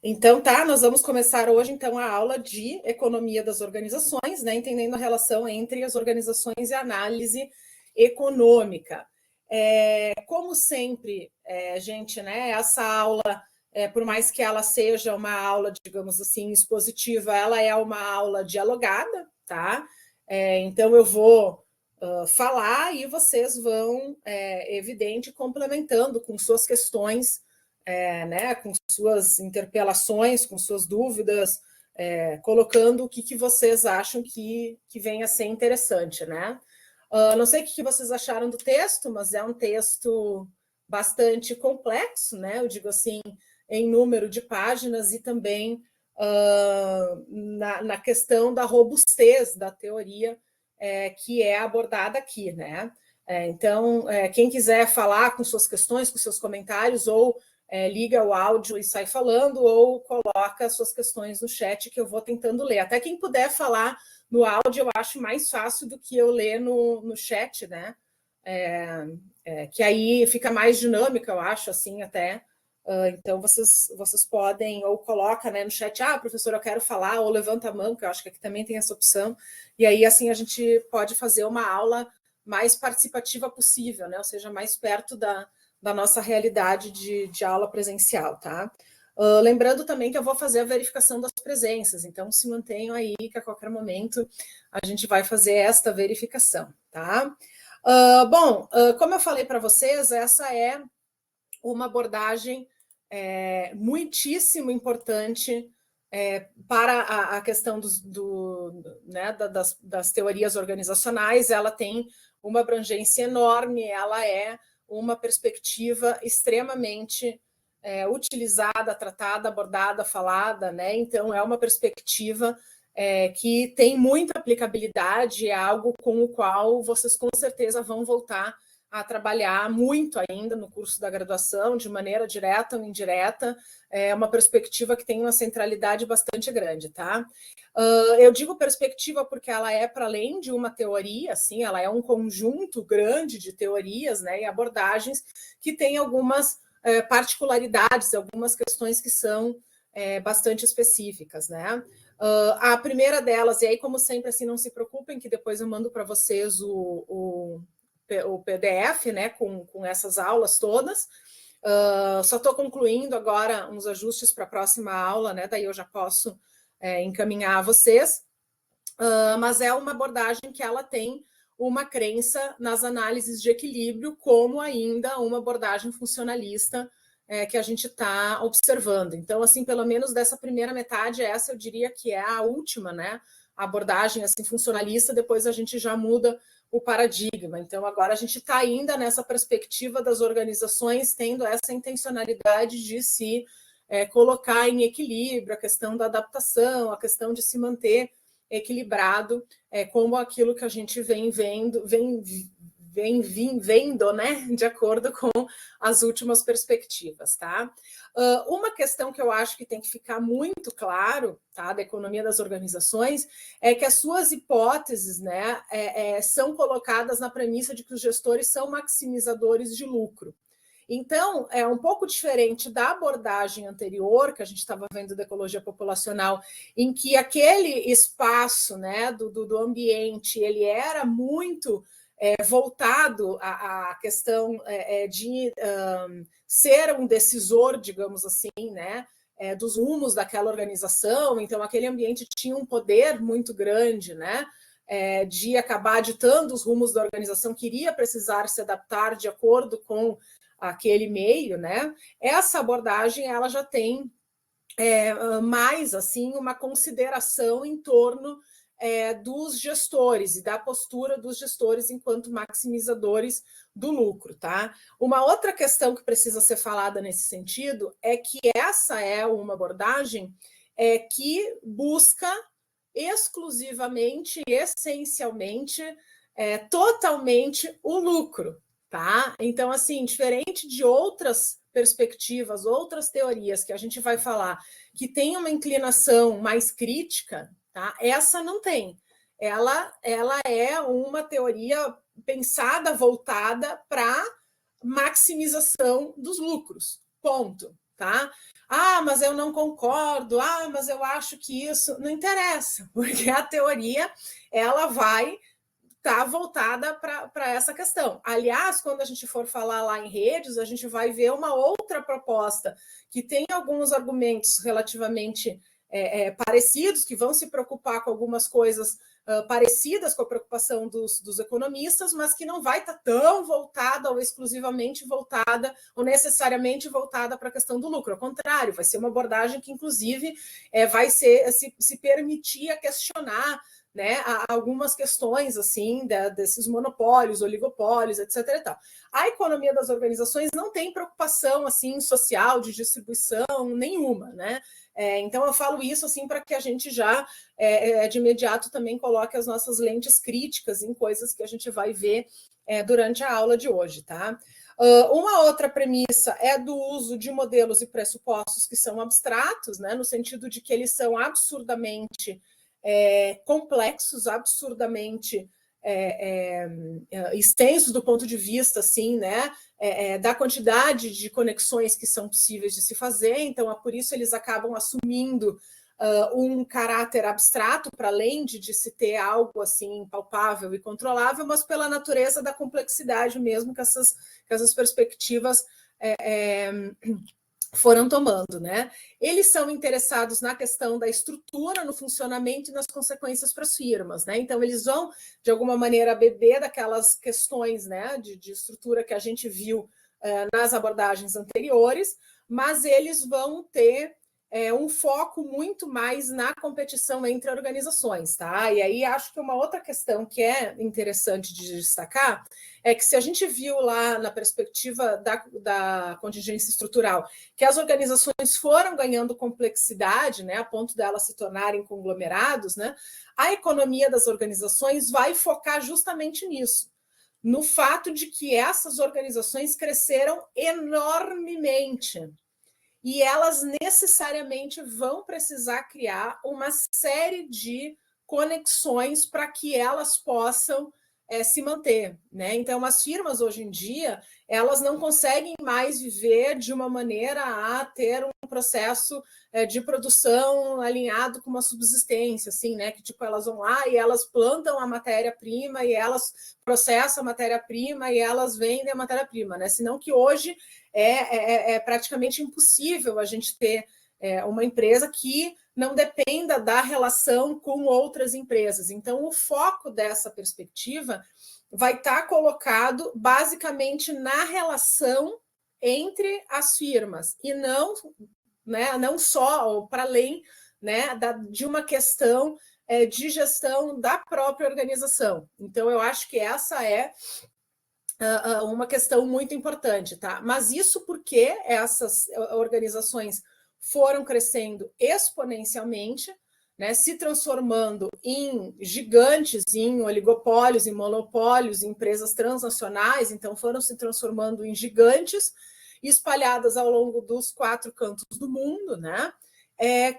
Então, tá, nós vamos começar hoje, então, a aula de economia das organizações, né, entendendo a relação entre as organizações e a análise econômica. Como sempre, gente, né, essa aula, por mais que ela seja uma aula, digamos assim, expositiva, ela é uma aula dialogada, tá? Então, eu vou falar e vocês vão, evidente, complementando com suas questões, né, com suas interpelações, com suas dúvidas, colocando o que vocês acham que venha a ser interessante, né? Não sei o que vocês acharam do texto, mas é um texto bastante complexo, né? Eu digo assim, em número de páginas e também na questão da robustez da teoria que é abordada aqui, né? Então, quem quiser falar com suas questões, com seus comentários, ou liga o áudio e sai falando, ou coloca suas questões no chat que eu vou tentando ler. Até quem puder falar no áudio, eu acho mais fácil do que eu ler no chat, né? Que aí fica mais dinâmica, eu acho, assim, até. Então, vocês podem, ou coloca, né, no chat, professor, eu quero falar, ou levanta a mão, que eu acho que aqui também tem essa opção, e aí, assim, a gente pode fazer uma aula mais participativa possível, né? Ou seja, mais perto da nossa realidade de aula presencial, tá? Lembrando também que eu vou fazer a verificação das presenças, então se mantenham aí que a qualquer momento a gente vai fazer esta verificação, tá? Bom, como eu falei para vocês, essa é uma abordagem muitíssimo importante para a questão né, das teorias organizacionais. Ela tem uma abrangência enorme, ela é uma perspectiva extremamente utilizada, tratada, abordada, falada, né? Então, é uma perspectiva que tem muita aplicabilidade, é algo com o qual vocês com certeza vão voltar a trabalhar muito ainda no curso da graduação, de maneira direta ou indireta, é uma perspectiva que tem uma centralidade bastante grande, tá? Eu digo perspectiva porque ela é para além de uma teoria, assim, ela é um conjunto grande de teorias, né, e abordagens que tem algumas particularidades, algumas questões que são bastante específicas, né? A primeira delas, e aí, como sempre, assim, não se preocupem, que depois eu mando para vocês o PDF, né, com essas aulas todas. Só estou concluindo agora uns ajustes para a próxima aula, né? Daí eu já posso encaminhar a vocês. Mas é uma abordagem que ela tem uma crença nas análises de equilíbrio, como ainda uma abordagem funcionalista que a gente está observando. Então, assim, pelo menos dessa primeira metade, essa eu diria que é a última, né? A abordagem assim, funcionalista, depois a gente já muda o paradigma. Então, agora a gente está ainda nessa perspectiva das organizações tendo essa intencionalidade de se colocar em equilíbrio, a questão da adaptação, a questão de se manter equilibrado, como aquilo que a gente vem vendo, né, de acordo com as últimas perspectivas, tá? Uma questão que eu acho que tem que ficar muito claro, tá, da economia das organizações, é que as suas hipóteses, né, são colocadas na premissa de que os gestores são maximizadores de lucro. Então, é um pouco diferente da abordagem anterior, que a gente estava vendo da ecologia populacional, em que aquele espaço, né, do ambiente ele era muito voltado à questão de ser um decisor, digamos assim, né, dos rumos daquela organização. Então, aquele ambiente tinha um poder muito grande, né, de acabar ditando os rumos da organização, que iria precisar se adaptar de acordo com aquele meio, né? Essa abordagem ela já tem mais assim uma consideração em torno dos gestores e da postura dos gestores enquanto maximizadores do lucro, tá? Uma outra questão que precisa ser falada nesse sentido é que essa é uma abordagem que busca exclusivamente, essencialmente, totalmente o lucro, tá? Então, assim, diferente de outras perspectivas, outras teorias que a gente vai falar que tem uma inclinação mais crítica, tá? Essa não tem. Ela é uma teoria pensada, voltada para maximização dos lucros, ponto. tá? Ah, mas eu não concordo, ah, mas eu acho que isso não interessa, porque a teoria ela vai estar voltada para essa questão. Aliás, quando a gente for falar lá em redes, a gente vai ver uma outra proposta que tem alguns argumentos relativamente parecidos, que vão se preocupar com algumas coisas parecidas com a preocupação dos economistas, mas que não vai estar tão voltada ou exclusivamente voltada ou necessariamente voltada para a questão do lucro. Ao contrário, vai ser uma abordagem que, inclusive, vai se permitir a questionar, né, algumas questões assim desses monopólios, oligopólios, etc. E tal. A economia das organizações não tem preocupação assim social de distribuição nenhuma, né? Então eu falo isso assim para que a gente já de imediato também coloque as nossas lentes críticas em coisas que a gente vai ver durante a aula de hoje, tá? Uma outra premissa é do uso de modelos e pressupostos que são abstratos, né, no sentido de que eles são absurdamente complexos, absurdamente extensos do ponto de vista, assim, né, da quantidade de conexões que são possíveis de se fazer. Então, por isso eles acabam assumindo um caráter abstrato, para além de se ter algo assim palpável e controlável, mas pela natureza da complexidade mesmo que essas perspectivas foram tomando, né? Eles são interessados na questão da estrutura, no funcionamento e nas consequências para as firmas, né? Então, eles vão, de alguma maneira, beber daquelas questões, né, de estrutura que a gente viu nas abordagens anteriores, mas eles vão ter um foco muito mais na competição entre organizações, tá? E aí acho que uma outra questão que é interessante de destacar é que se a gente viu lá na perspectiva da contingência estrutural que as organizações foram ganhando complexidade, né, a ponto delas se tornarem conglomerados, né, a economia das organizações vai focar justamente nisso, no fato de que essas organizações cresceram enormemente. E elas necessariamente vão precisar criar uma série de conexões para que elas possam se manter, né? Então, as firmas hoje em dia elas não conseguem mais viver de uma maneira a ter um processo de produção alinhado com uma subsistência, assim, né? Que tipo elas vão lá e elas plantam a matéria-prima e elas processam a matéria-prima e elas vendem a matéria-prima, né? Senão que hoje é praticamente impossível a gente ter uma empresa que não dependa da relação com outras empresas. Então, o foco dessa perspectiva vai estar colocado basicamente na relação entre as firmas e não, né, não só ou para além, né, de uma questão de gestão da própria organização. Então, eu acho que essa é uma questão muito importante, tá? Mas isso porque essas organizações foram crescendo exponencialmente, né, se transformando em gigantes, em oligopólios, em monopólios, em empresas transnacionais, então foram se transformando em gigantes, espalhadas ao longo dos 4 cantos do mundo, né,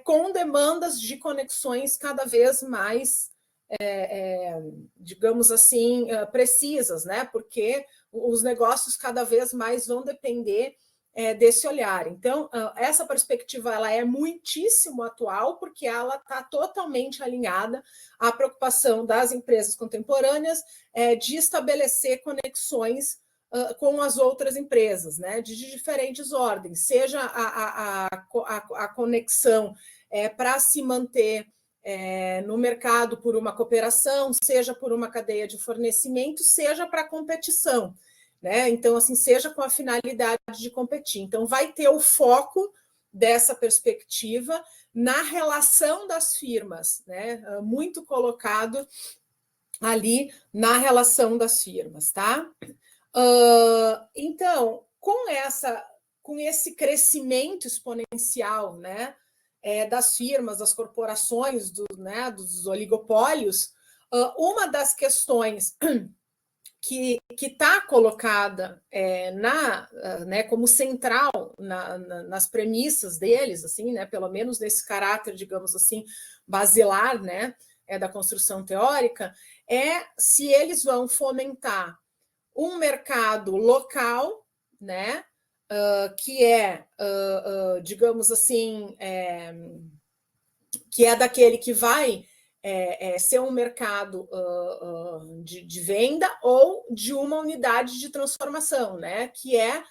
com demandas de conexões cada vez mais digamos assim, precisas, né? Porque os negócios cada vez mais vão depender desse olhar. Então, essa perspectiva ela é muitíssimo atual, porque ela está totalmente alinhada à preocupação das empresas contemporâneas de estabelecer conexões com as outras empresas, né? De diferentes ordens, seja a conexão para se manter no mercado por uma cooperação, seja por uma cadeia de fornecimento, seja para competição, né? Então, assim, seja com a finalidade de competir. Então, vai ter o foco dessa perspectiva na relação das firmas, né? Muito colocado ali na relação das firmas, tá? Então, com esse crescimento exponencial, né? Das firmas, das corporações, dos oligopólios, uma das questões que está colocada né, como central nas premissas deles, assim, né, pelo menos nesse caráter, digamos assim, basilar, né, da construção teórica, é se eles vão fomentar um mercado local, né, que é, digamos assim, que é daquele que vai ser um mercado de venda ou de uma unidade de transformação, né? Que é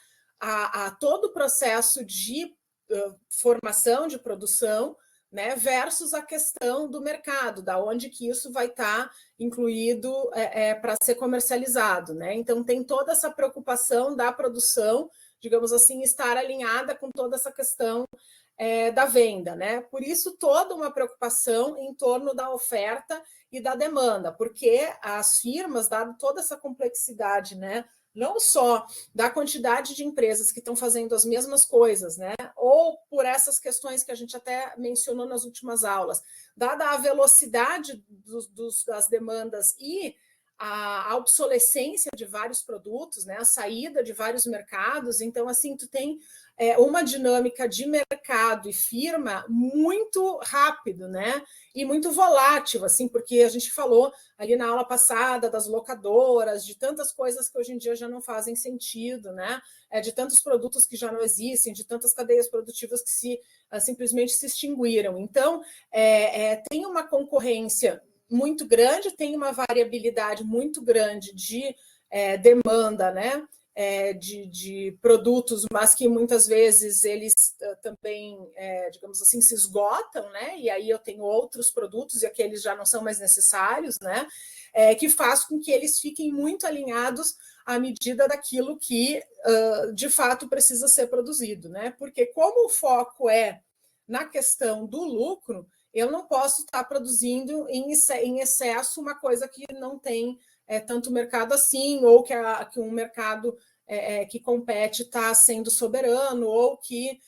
todo o processo de formação, de produção, né, versus a questão do mercado, da onde que isso vai estar incluído para ser comercializado, né? Então tem toda essa preocupação da produção, digamos assim, estar alinhada com toda essa questão da venda, né? Por isso toda uma preocupação em torno da oferta e da demanda, porque as firmas, dado toda essa complexidade, né? Não só da quantidade de empresas que estão fazendo as mesmas coisas, né? Ou por essas questões que a gente até mencionou nas últimas aulas, dada a velocidade das demandas e a obsolescência de vários produtos, né? A saída de vários mercados, então assim tu tem uma dinâmica de mercado e firma muito rápido, né? E muito volátil, assim, porque a gente falou ali na aula passada das locadoras, de tantas coisas que hoje em dia já não fazem sentido, né? De tantos produtos que já não existem, de tantas cadeias produtivas que simplesmente se extinguiram. Então, tem uma concorrência muito grande, tem uma variabilidade muito grande de demanda, né? De produtos, mas que muitas vezes eles também, digamos assim, se esgotam, né? E aí eu tenho outros produtos e aqueles já não são mais necessários, né? Que faz com que eles fiquem muito alinhados à medida daquilo que de fato precisa ser produzido, né? Porque como o foco é na questão do lucro, eu não posso estar produzindo em excesso uma coisa que não tem tanto mercado assim, ou que um mercado que compete está sendo soberano, ou que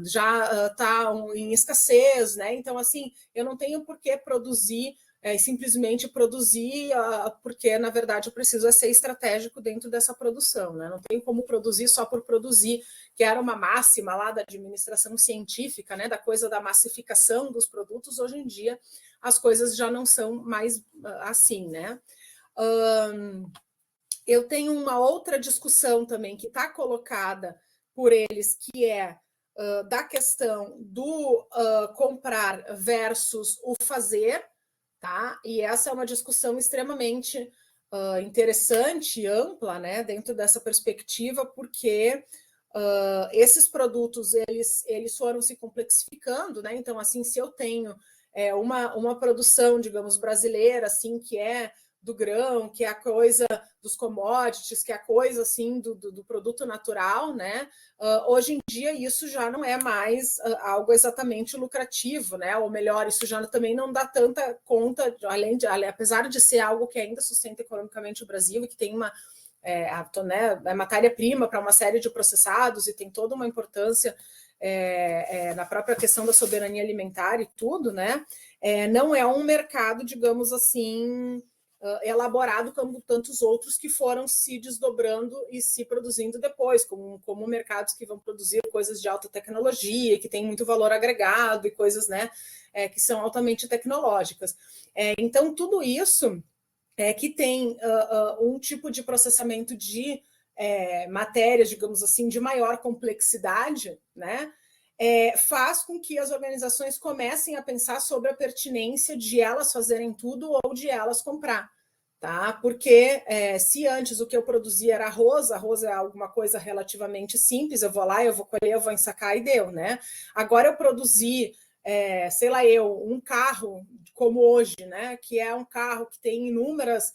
já está em escassez, né? Então, assim, eu não tenho por que produzir simplesmente produzir, porque, na verdade, eu preciso ser estratégico dentro dessa produção, né? Não tenho como produzir só por produzir, que era uma máxima lá da administração científica, né? Da coisa da massificação dos produtos. Hoje em dia, as coisas já não são mais assim, né? Eu tenho uma outra discussão também que está colocada por eles, que é da questão do comprar versus o fazer, tá? E essa é uma discussão extremamente interessante, ampla, né? Dentro dessa perspectiva, porque esses produtos eles foram se complexificando, né? Então, assim, se eu tenho uma produção, digamos, brasileira, assim, que é do grão, que é a coisa dos commodities, que é a coisa assim do produto natural, né? Hoje em dia isso já não é mais algo exatamente lucrativo, né? Ou melhor, isso já também não dá tanta conta, apesar de ser algo que ainda sustenta economicamente o Brasil e que tem uma matéria-prima para uma série de processados e tem toda uma importância na própria questão da soberania alimentar e tudo, né? Não é um mercado, digamos assim, elaborado como tantos outros que foram se desdobrando e se produzindo depois, como mercados que vão produzir coisas de alta tecnologia, que tem muito valor agregado e coisas, né, que são altamente tecnológicas. Então, tudo isso que tem um tipo de processamento de matérias, digamos assim, de maior complexidade, né? Faz com que as organizações comecem a pensar sobre a pertinência de elas fazerem tudo ou de elas comprar, tá? Porque se antes o que eu produzia era arroz é alguma coisa relativamente simples, eu vou lá, eu vou colher, eu vou ensacar e deu, né? Agora eu produzi, sei lá um carro como hoje, né? Que é um carro que tem inúmeras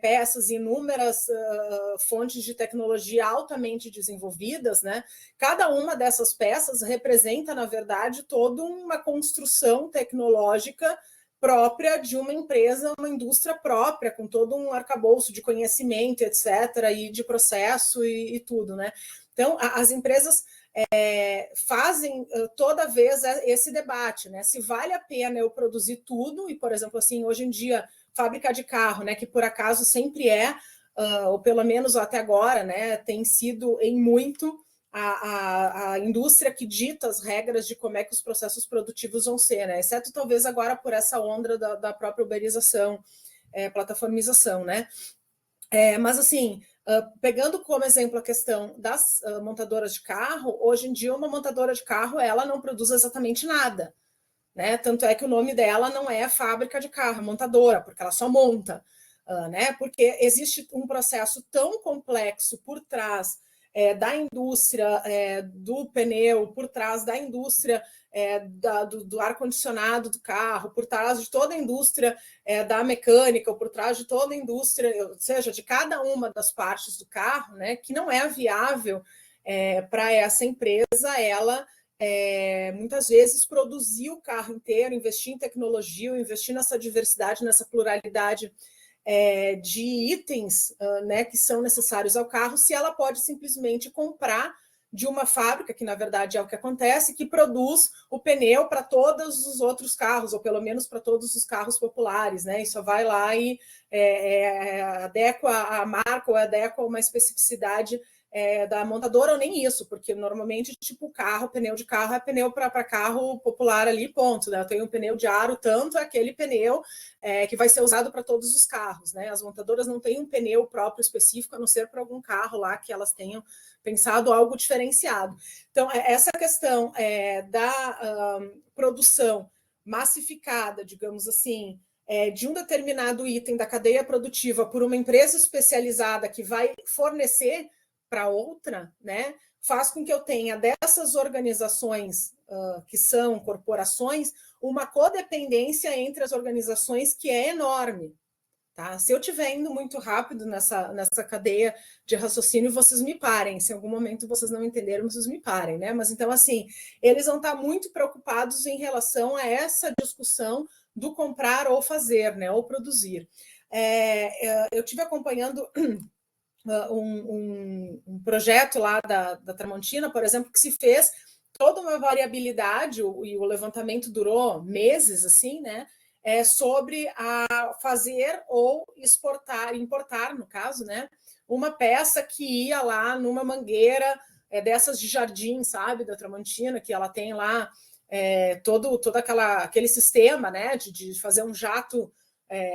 peças, inúmeras fontes de tecnologia altamente desenvolvidas, né? Cada uma dessas peças representa, na verdade, toda uma construção tecnológica própria de uma empresa, uma indústria própria, com todo um arcabouço de conhecimento, etc., e de processo e tudo, né? Então, as empresas fazem toda vez esse debate, né? Se vale a pena eu produzir tudo, e, por exemplo, assim, hoje em dia, fábrica de carro, né, que por acaso sempre ou pelo menos até agora, né, tem sido em muito a indústria que dita as regras de como é que os processos produtivos vão ser, né? Exceto talvez agora por essa onda da própria uberização, plataformização, né? Mas assim, Pegando como exemplo a questão das montadoras de carro, hoje em dia uma montadora de carro ela não produz exatamente nada, né? Tanto é que o nome dela não é fábrica de carro, é montadora, porque ela só monta, né? Porque existe um processo tão complexo por trás da indústria do pneu, por trás da indústria do ar-condicionado do carro, por trás de toda a indústria da mecânica, ou por trás de toda a indústria, ou seja, de cada uma das partes do carro, né, que não é viável para essa empresa, ela muitas vezes produzir o carro inteiro, investir em tecnologia, investir nessa diversidade, nessa pluralidade de itens né, que são necessários ao carro, se ela pode simplesmente comprar de uma fábrica, que na verdade é o que acontece, que produz o pneu para todos os outros carros, ou pelo menos para todos os carros populares, né? E só vai lá e adequa a marca ou adequa uma especificidade da montadora, ou nem isso, porque normalmente, tipo, pneu de carro é pneu para carro popular ali, ponto, né? Eu tenho um pneu de aro, tanto é aquele pneu que vai ser usado para todos os carros, né? As montadoras não têm um pneu próprio específico, a não ser para algum carro lá que elas tenham pensado algo diferenciado. Então, essa questão da produção massificada, digamos assim, de um determinado item da cadeia produtiva por uma empresa especializada que vai fornecer para outra, né, faz com que eu tenha dessas organizações que são corporações uma codependência entre as organizações que é enorme. Tá? Se eu estiver indo muito rápido nessa cadeia de raciocínio, vocês me parem. Se em algum momento vocês não entenderam, vocês me parem, né? Mas então, assim, eles vão estar muito preocupados em relação a essa discussão do comprar ou fazer, né? Ou produzir. Eu tive acompanhando um projeto lá da Tramontina, por exemplo, que se fez toda uma variabilidade, e o levantamento durou meses, assim, né? Sobre a fazer ou importar, no caso, né? Uma peça que ia lá numa mangueira dessas de jardim, sabe, da Tramontina, que ela tem lá todo aquele sistema, né? De fazer um jato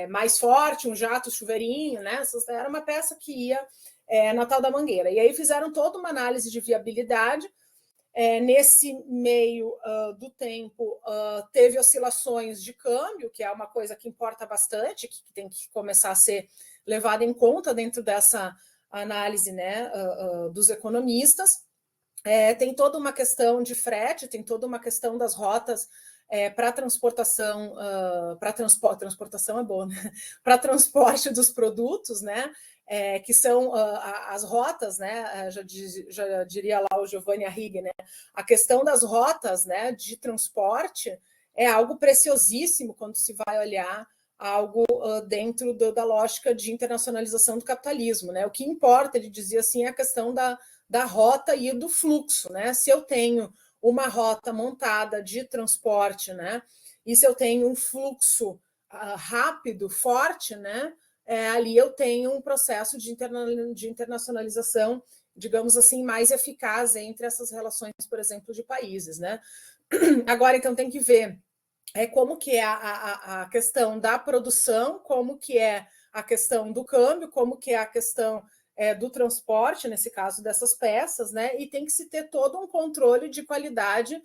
mais forte, um jato chuveirinho, né? Era uma peça que ia na tal da mangueira. E aí fizeram toda uma análise de viabilidade. Nesse meio do tempo, teve oscilações de câmbio, que é uma coisa que importa bastante, que tem que começar a ser levada em conta dentro dessa análise, né, dos economistas. Tem toda uma questão de frete, tem toda uma questão das rotas para transportação, transportação é boa, né? Para transporte dos produtos, né? Que são as rotas, né? Já diria lá o Giovanni Arrighi, né? A questão das rotas, né? De transporte é algo preciosíssimo quando se vai olhar algo dentro da lógica de internacionalização do capitalismo, né? O que importa, ele dizia assim, é a questão da rota e do fluxo, né? Se eu tenho uma rota montada de transporte, né? E se eu tenho um fluxo rápido, forte, né? Ali eu tenho um processo de internacionalização, digamos assim, mais eficaz entre essas relações, por exemplo, de países, né? Agora, então, tem que ver como que é a questão da produção, como que é a questão do câmbio, como que é a questão do transporte, nesse caso dessas peças, né? E tem que se ter todo um controle de qualidade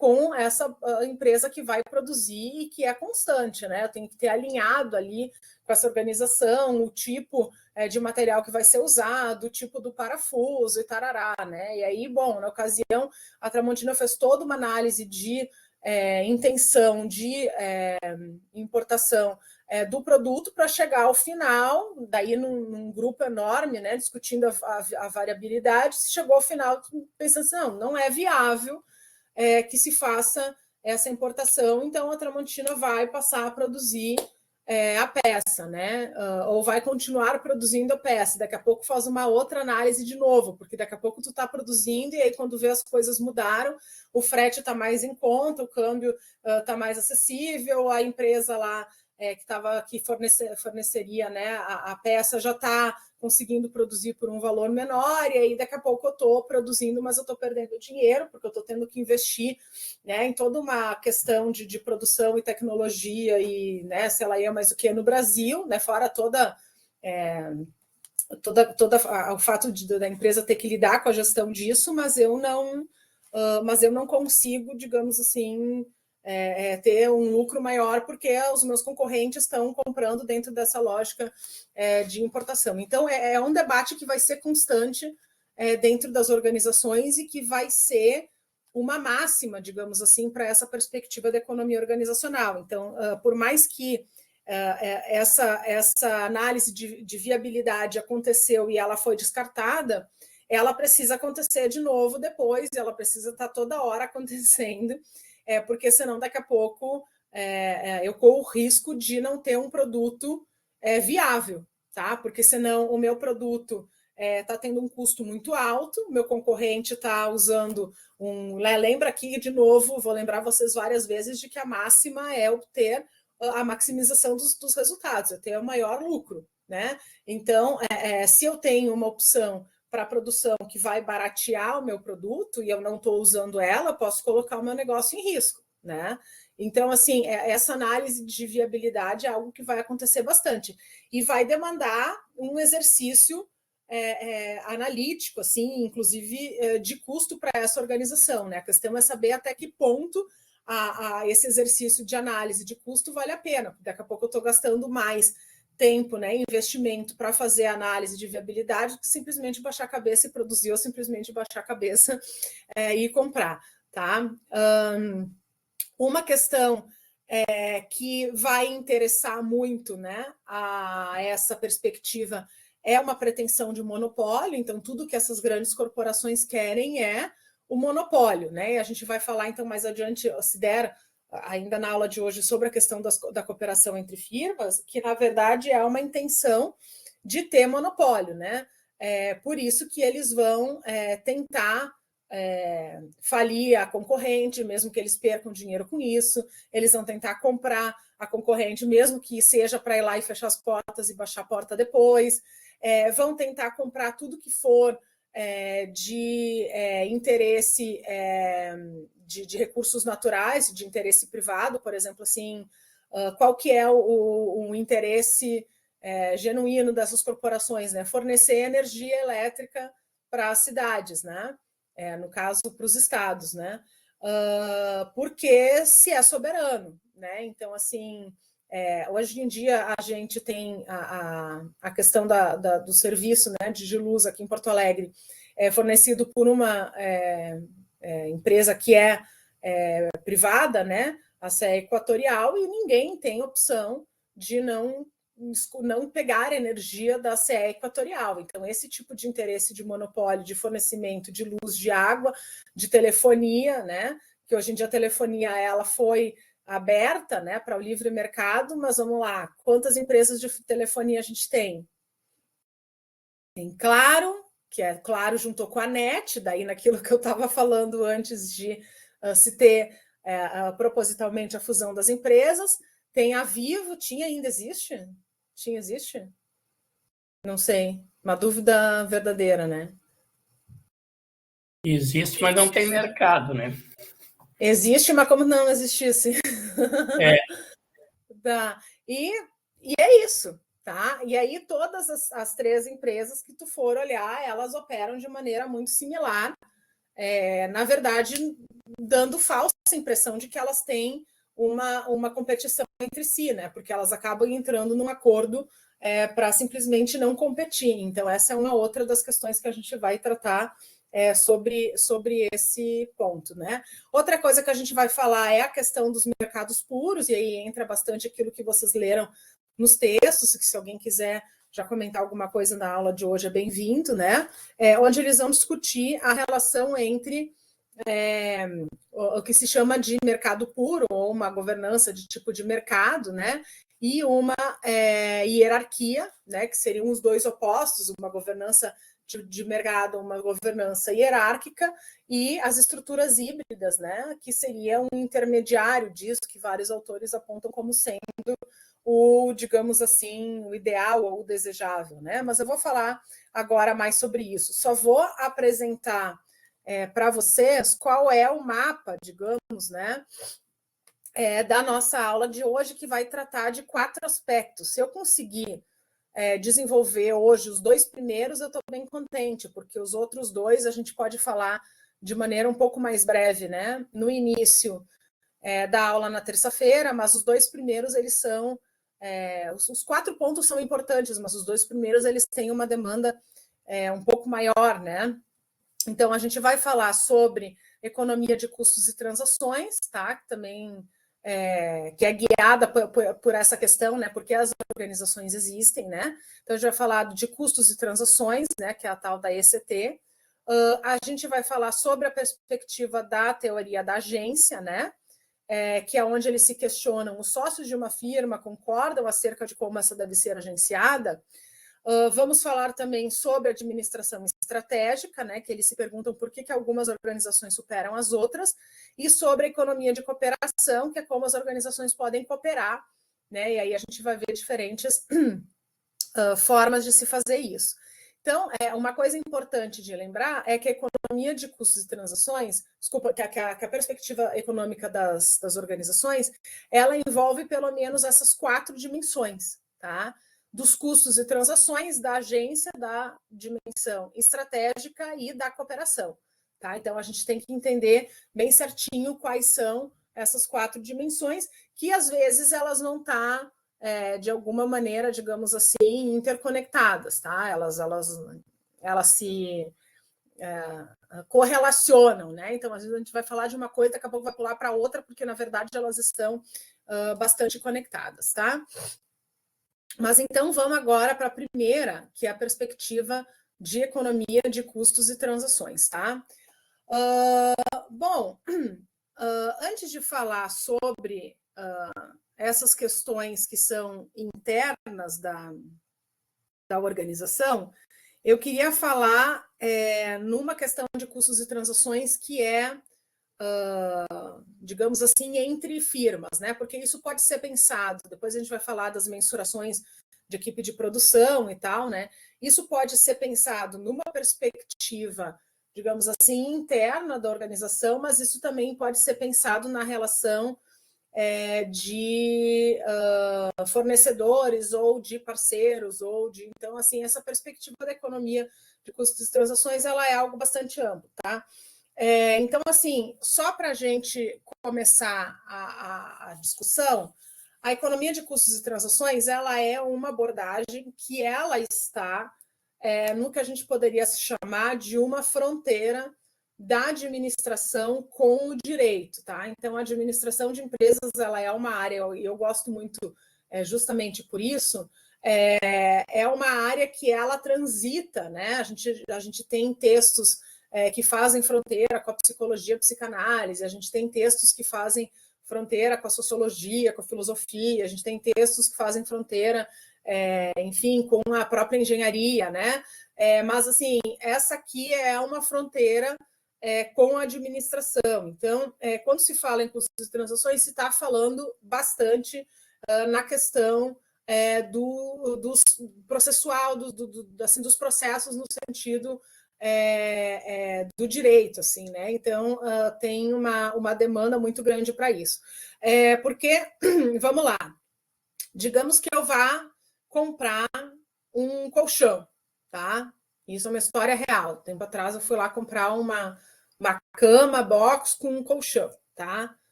com essa empresa que vai produzir e que é constante, né? Tem que ter alinhado ali com essa organização o tipo de material que vai ser usado, o tipo do parafuso e tarará, né? E aí, bom, na ocasião, a Tramontina fez toda uma análise de intenção de importação do produto para chegar ao final, daí num grupo enorme, né, discutindo a variabilidade, se chegou ao final pensando assim, não é viável que se faça essa importação, então a Tramontina vai passar a produzir a peça, né? Ou vai continuar produzindo a peça. Daqui a pouco faz uma outra análise de novo, porque daqui a pouco tu está produzindo e aí quando vê as coisas mudaram, o frete está mais em conta, o câmbio está mais acessível, a empresa lá que forneceria, né, a peça já está conseguindo produzir por um valor menor, e aí daqui a pouco eu estou produzindo, mas eu estou perdendo dinheiro, porque eu estou tendo que investir, né, em toda uma questão de produção e tecnologia, e, né, sei lá, mais o que no Brasil, né, fora toda o fato da empresa ter que lidar com a gestão disso, mas eu não consigo, digamos assim, ter um lucro maior porque os meus concorrentes estão comprando dentro dessa lógica de importação. Então, é um debate que vai ser constante dentro das organizações e que vai ser uma máxima, digamos assim, para essa perspectiva da economia organizacional. Então, por mais que essa análise de viabilidade aconteceu e ela foi descartada, ela precisa acontecer de novo depois, ela precisa estar toda hora acontecendo, porque senão daqui a pouco eu corro o risco de não ter um produto viável, tá? Porque senão o meu produto está tendo um custo muito alto, o meu concorrente está usando lembra aqui de novo, vou lembrar vocês várias vezes de que a máxima é obter a maximização dos resultados, eu tenho o maior lucro, né? Então, se eu tenho uma opção para a produção que vai baratear o meu produto e eu não estou usando ela, posso colocar o meu negócio em risco, né? Então, assim, essa análise de viabilidade é algo que vai acontecer bastante e vai demandar um exercício analítico, assim, inclusive de custo para essa organização, né? A questão é saber até que ponto esse exercício de análise de custo vale a pena. Daqui a pouco eu estou gastando mais tempo, né, investimento para fazer análise de viabilidade que simplesmente baixar a cabeça e produzir ou simplesmente baixar a cabeça e comprar, tá? Uma questão que vai interessar muito, né, a essa perspectiva é uma pretensão de monopólio, então tudo que essas grandes corporações querem é o monopólio, né? E a gente vai falar então mais adiante, se der, ainda na aula de hoje, sobre a questão da cooperação entre firmas, que na verdade é uma intenção de ter monopólio, né? Por isso que eles vão tentar falir a concorrente, mesmo que eles percam dinheiro com isso, eles vão tentar comprar a concorrente, mesmo que seja para ir lá e fechar as portas e baixar a porta depois, vão tentar comprar tudo que for de interesse de recursos naturais, de interesse privado, por exemplo, assim, qual que é o interesse genuíno dessas corporações, né? Fornecer energia elétrica para as cidades, né? No caso, para os estados, né? Porque se é soberano, né? Então, assim, hoje em dia a gente tem a questão do serviço, né, de luz aqui em Porto Alegre, fornecido por uma empresa que é privada, né, a CE Equatorial, e ninguém tem opção de não pegar energia da CE Equatorial. Então, esse tipo de interesse de monopólio de fornecimento de luz, de água, de telefonia, né, que hoje em dia a telefonia ela foi aberta, né, para o livre mercado, mas vamos lá, quantas empresas de telefonia a gente tem? Tem Claro, que é Claro juntou com a NET, daí naquilo que eu estava falando antes de se ter propositalmente a fusão das empresas. Tem a Vivo, ainda existe? Existe? Não sei, uma dúvida verdadeira, né? Existe, mas não tem mercado, né? Existe, mas como não existisse? Tá. E é isso, tá? E aí todas as três empresas que tu for olhar, elas operam de maneira muito similar, na verdade, dando falsa impressão de que elas têm uma competição entre si, né? Porque elas acabam entrando num acordo para simplesmente não competir. Então, essa é uma outra das questões que a gente vai tratar sobre esse ponto, né? Outra coisa que a gente vai falar é a questão dos mercados puros, e aí entra bastante aquilo que vocês leram nos textos, que se alguém quiser já comentar alguma coisa na aula de hoje é bem-vindo, né? Onde eles vão discutir a relação entre o que se chama de mercado puro, ou uma governança de tipo de mercado, né? E uma hierarquia, né? Que seriam os dois opostos, uma governança de mercado, uma governança hierárquica, e as estruturas híbridas, né? Que seria um intermediário disso, que vários autores apontam como sendo digamos assim, o ideal ou o desejável, né? Mas eu vou falar agora mais sobre isso. Só vou apresentar para vocês qual é o mapa, digamos, né, da nossa aula de hoje, que vai tratar de 4 aspectos. Se eu conseguir desenvolver hoje os 2 primeiros, eu estou bem contente, porque os outros 2 a gente pode falar de maneira um pouco mais breve, né? No início da aula na terça-feira, mas os 2 primeiros, eles são... os 4 pontos são importantes, mas os 2 primeiros, eles têm uma demanda um pouco maior, né? Então, a gente vai falar sobre economia de custos e transações, tá? Que também que é guiada por essa questão, né? Porque as organizações existem, né? Então, a gente vai falar de custos e transações, né? Que é a tal da ECT. A gente vai falar sobre a perspectiva da teoria da agência, né? Que é onde eles se questionam, os sócios de uma firma concordam acerca de como essa deve ser agenciada. Vamos falar também sobre administração estratégica, né, que eles se perguntam por que algumas organizações superam as outras, e sobre a economia de cooperação, que é como as organizações podem cooperar, né, e aí a gente vai ver diferentes formas de se fazer isso. Então, uma coisa importante de lembrar é que a economia de custos e transações, desculpa, que a perspectiva econômica das organizações, ela envolve pelo menos essas 4 dimensões, tá? Dos custos e transações, da agência, da dimensão estratégica e da cooperação, tá? Então, a gente tem que entender bem certinho quais são essas 4 dimensões, que às vezes elas não estão de alguma maneira, digamos assim, interconectadas, tá? Elas se correlacionam, né? Então, às vezes a gente vai falar de uma coisa, daqui a pouco vai pular para outra, porque na verdade elas estão bastante conectadas, tá? Mas então vamos agora para a primeira, que é a perspectiva de economia de custos e transações, tá? Bom, antes de falar sobre essas questões que são internas da organização, eu queria falar numa questão de custos e transações que digamos assim, entre firmas, né? Porque isso pode ser pensado, depois a gente vai falar das mensurações de equipe de produção e tal, né? Isso pode ser pensado numa perspectiva, digamos assim, interna da organização, mas isso também pode ser pensado na relação de fornecedores ou de parceiros, então, assim, essa perspectiva da economia de custos e transações, ela é algo bastante amplo, tá? Então, assim, só para a gente começar a discussão, a economia de custos e transações, ela é uma abordagem que ela está no que a gente poderia chamar de uma fronteira da administração com o direito, tá? Então, a administração de empresas, ela é uma área, e eu gosto muito justamente por isso, é uma área que ela transita, né? A gente tem textos que fazem fronteira com a psicologia, a psicanálise, a gente tem textos que fazem fronteira com a sociologia, com a filosofia, a gente tem textos que fazem fronteira, enfim, com a própria engenharia, né? Mas, assim, essa aqui é uma fronteira com a administração. Então, quando se fala em custos e transações, se está falando bastante na questão do processual, assim, dos processos no sentido do direito, assim, né? Então, tem uma demanda muito grande para isso. Porque, vamos lá, digamos que eu vá comprar um colchão, tá? Isso é uma história real. Tempo atrás eu fui lá comprar uma cama box com um colchão, tá?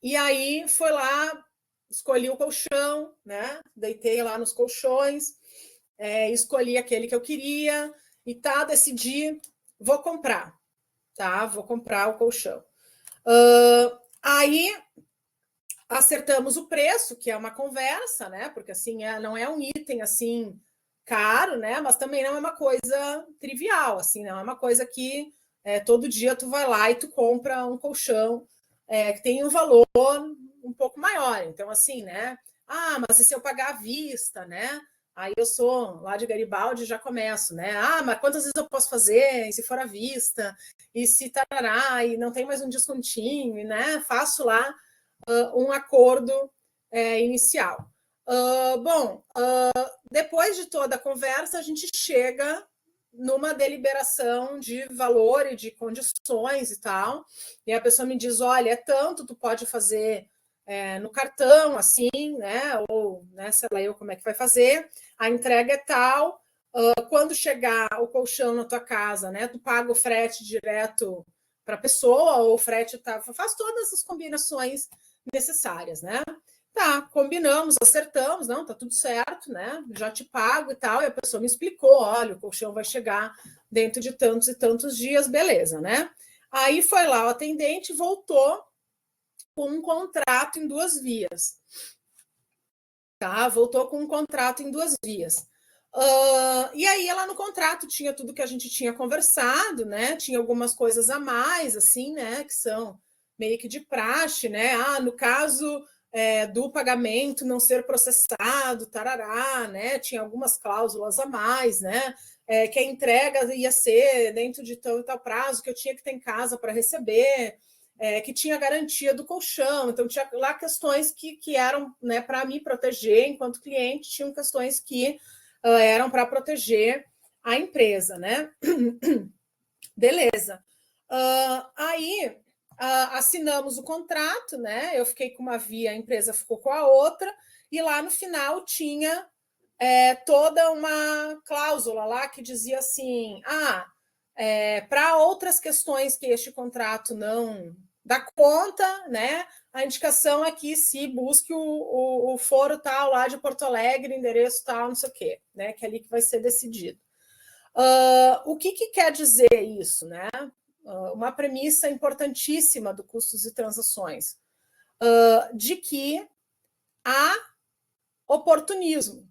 E aí foi lá, escolhi o colchão, né? Deitei lá nos colchões, escolhi aquele que eu queria e tá, decidi, vou comprar, tá? Vou comprar o colchão. Aí acertamos o preço, que é uma conversa, né? Porque assim, não é um item assim caro, né? Mas também não é uma coisa trivial, assim, não é uma coisa que todo dia tu vai lá e tu compra um colchão que tem um valor um pouco maior. Então, assim, né? Ah, mas e se eu pagar à vista, né? Aí eu sou lá de Garibaldi, já começo, né? Ah, mas quantas vezes eu posso fazer? E se for à vista? E se tarará? E não tem mais um descontinho, né? Faço lá um acordo inicial. Bom, depois de toda a conversa, a gente chega numa deliberação de valor e de condições e tal, e a pessoa me diz, olha, é tanto, tu pode fazer no cartão, assim, né? Ou, né, sei lá eu como é que vai fazer, a entrega é tal, quando chegar o colchão na tua casa, né? Tu paga o frete direto para a pessoa, ou o frete faz todas as combinações necessárias, né? Tá, combinamos, acertamos, não, tá tudo certo, né? Já te pago e tal, e a pessoa me explicou, olha, o colchão vai chegar dentro de tantos e tantos dias, beleza, né? Aí foi lá o atendente, voltou com um contrato em 2 vias, tá? Voltou com um contrato em 2 vias. E aí, lá no contrato tinha tudo que a gente tinha conversado, né? Tinha algumas coisas a mais, assim, né? Que são meio que de praxe, né? No caso do pagamento não ser processado, tarará, né? Tinha algumas cláusulas a mais, né? Que a entrega ia ser dentro de tal e tal prazo, que eu tinha que ter em casa para receber, que tinha garantia do colchão. Então, tinha lá questões que eram, né, para me proteger enquanto cliente, tinham questões que eram para proteger a empresa, né? Beleza. Aí assinamos o contrato, né? Eu fiquei com uma via, a empresa ficou com a outra, e lá no final tinha toda uma cláusula lá que dizia assim: para outras questões que este contrato não dá conta, né? A indicação é que se busque o foro tal lá de Porto Alegre, endereço tal, não sei o quê, né? Que é ali que vai ser decidido. O que quer dizer isso, né? Uma premissa importantíssima do custos e transações, de que há oportunismo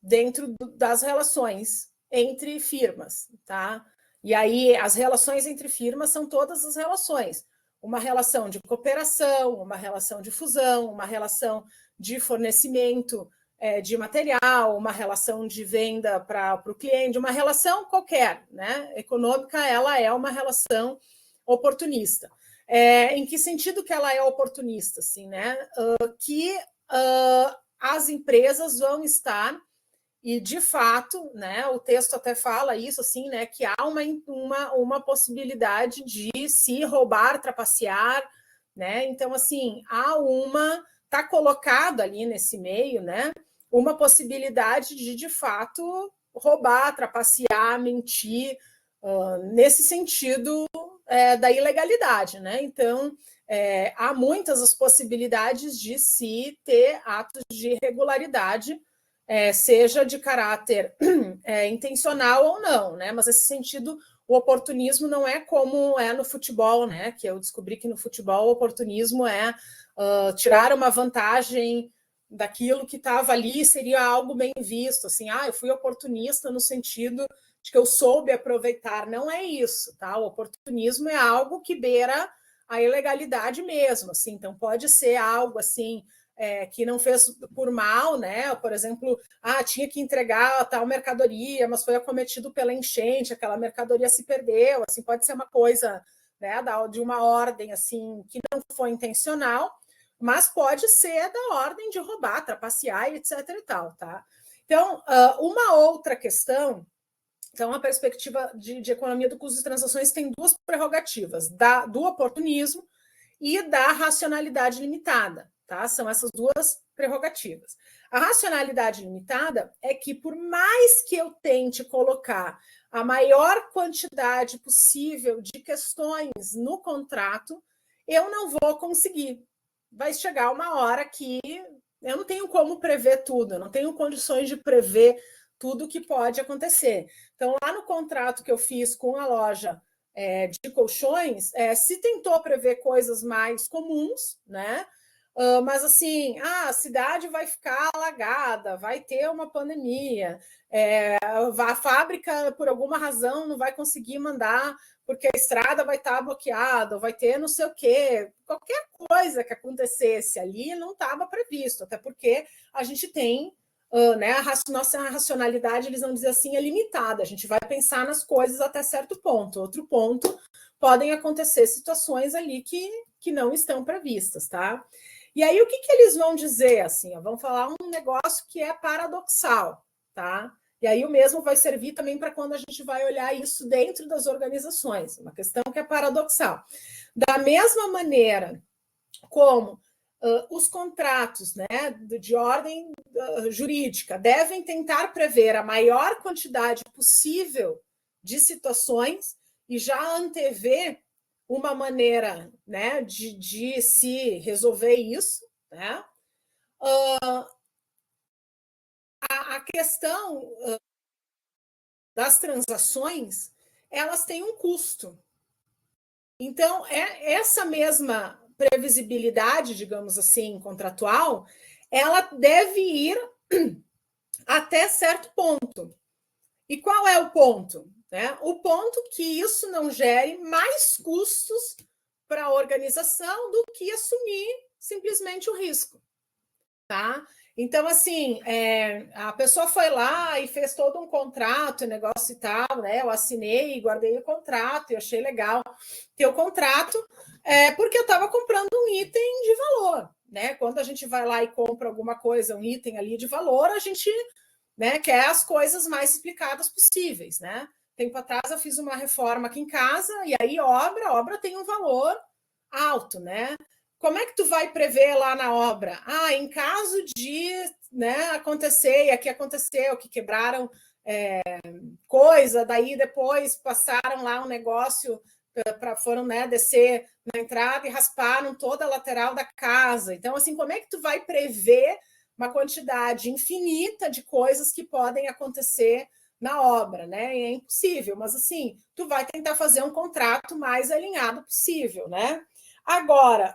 dentro das relações entre firmas, tá? E aí as relações entre firmas são todas as relações. Uma relação de cooperação, uma relação de fusão, uma relação de fornecimento de material, uma relação de venda para o cliente, uma relação qualquer, né? Econômica, ela é uma relação oportunista. Em que sentido que ela é oportunista, assim, né? Que as empresas vão estar, e de fato, né, o texto até fala isso, assim, né, que há uma possibilidade de se roubar, trapacear, né? Então, assim, está colocado ali nesse meio, né, uma possibilidade de fato, roubar, trapacear, mentir, nesse sentido da ilegalidade, né? Então, há muitas as possibilidades de se ter atos de irregularidade, seja de caráter intencional ou não, né? Mas nesse sentido, o oportunismo não é como é no futebol, né? Que eu descobri que no futebol o oportunismo é tirar uma vantagem daquilo que estava ali, seria algo bem visto, assim, eu fui oportunista no sentido de que eu soube aproveitar. Não é isso, tá? O oportunismo é algo que beira a ilegalidade mesmo, assim, então pode ser algo assim, que não fez por mal, né? Por exemplo, tinha que entregar tal mercadoria, mas foi acometido pela enchente, aquela mercadoria se perdeu, assim, pode ser uma coisa, né, de uma ordem assim que não foi intencional, mas pode ser da ordem de roubar, trapacear, etc. e tal, tá? Então, uma outra questão. Então, a perspectiva de economia do custo de transações tem 2 prerrogativas: do oportunismo e da racionalidade limitada, tá? São essas 2 prerrogativas. A racionalidade limitada é que, por mais que eu tente colocar a maior quantidade possível de questões no contrato, eu não vou conseguir. Vai chegar uma hora que eu não tenho como prever tudo, eu não tenho condições de prever tudo que pode acontecer. Então, lá no contrato que eu fiz com a loja de colchões, se tentou prever coisas mais comuns, né? Mas assim, a cidade vai ficar alagada, vai ter uma pandemia, a fábrica, por alguma razão, não vai conseguir mandar porque a estrada vai estar bloqueada, vai ter não sei o quê. Qualquer coisa que acontecesse ali não estava previsto, até porque a gente tem, né, nossa racionalidade, eles vão dizer assim, é limitada. A gente vai pensar nas coisas até certo ponto. Outro ponto, podem acontecer situações ali que não estão previstas, tá? E aí, o que eles vão dizer, assim? Vão falar um negócio que é paradoxal, tá? E aí o mesmo vai servir também para quando a gente vai olhar isso dentro das organizações, uma questão que é paradoxal. Da mesma maneira como os contratos, né, de ordem jurídica devem tentar prever a maior quantidade possível de situações e já antever uma maneira, né, de se resolver isso, né? A questão das transações, elas têm um custo. Então, essa mesma previsibilidade, digamos assim, contratual, ela deve ir até certo ponto. E qual é o ponto? Né? O ponto que isso não gere mais custos para a organização do que assumir simplesmente o risco. Tá? Então, assim, a pessoa foi lá e fez todo um contrato, negócio e tal, né? Eu assinei e guardei o contrato, e achei legal ter o contrato, porque eu estava comprando um item de valor, né? Quando a gente vai lá e compra alguma coisa, um item ali de valor, a gente, né, quer as coisas mais explicadas possíveis, né? Tempo atrás eu fiz uma reforma aqui em casa, e aí obra tem um valor alto, né? Como é que tu vai prever lá na obra? Em caso de, né, acontecer, e aqui aconteceu, que quebraram coisa, daí depois passaram lá um negócio, foram, né, descer na entrada e rasparam toda a lateral da casa. Então, assim, como é que tu vai prever uma quantidade infinita de coisas que podem acontecer na obra, né? É impossível, mas assim, tu vai tentar fazer um contrato mais alinhado possível, né? Agora,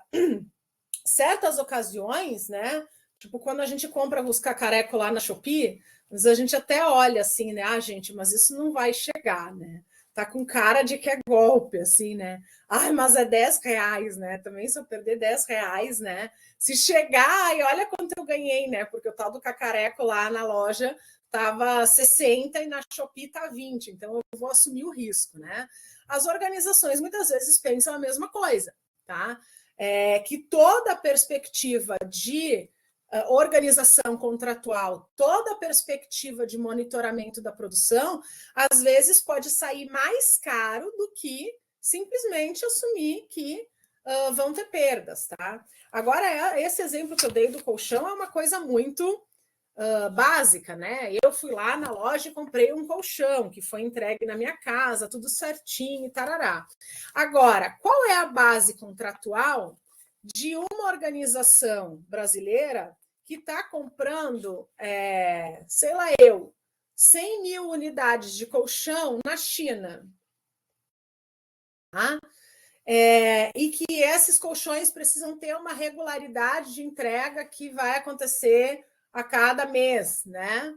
certas ocasiões, né? Tipo, quando a gente compra os cacarecos lá na Shopee, a gente até olha assim, né? Gente, mas isso não vai chegar, né? Tá com cara de que é golpe, assim, né? Mas é R$10, né? Também se eu perder R$10, né? Se chegar, e olha quanto eu ganhei, né? Porque o tal do cacareco lá na loja tava 60 e na Shopee tá 20, então eu vou assumir o risco, né? As organizações muitas vezes pensam a mesma coisa, tá? Que toda a perspectiva de organização contratual, toda a perspectiva de monitoramento da produção, às vezes pode sair mais caro do que simplesmente assumir que vão ter perdas, tá? Agora, esse exemplo que eu dei do colchão é uma coisa muito básica, né? Eu fui lá na loja e comprei um colchão que foi entregue na minha casa, tudo certinho, tarará. Agora, qual é a base contratual de uma organização brasileira que está comprando, sei lá 100 mil unidades de colchão na China? Tá? E que esses colchões precisam ter uma regularidade de entrega que vai acontecer a cada mês, né?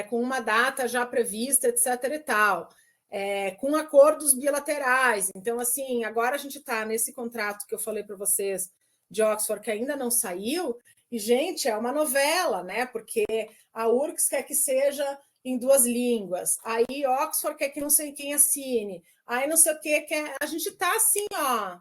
Com uma data já prevista, etc. e tal, com acordos bilaterais. Então, assim, agora a gente está nesse contrato que eu falei para vocês de Oxford, que ainda não saiu, e, gente, é uma novela, né? Porque a URCS quer que seja em 2 línguas, aí Oxford quer que não sei quem assine, aí não sei o que, a gente está assim, ó.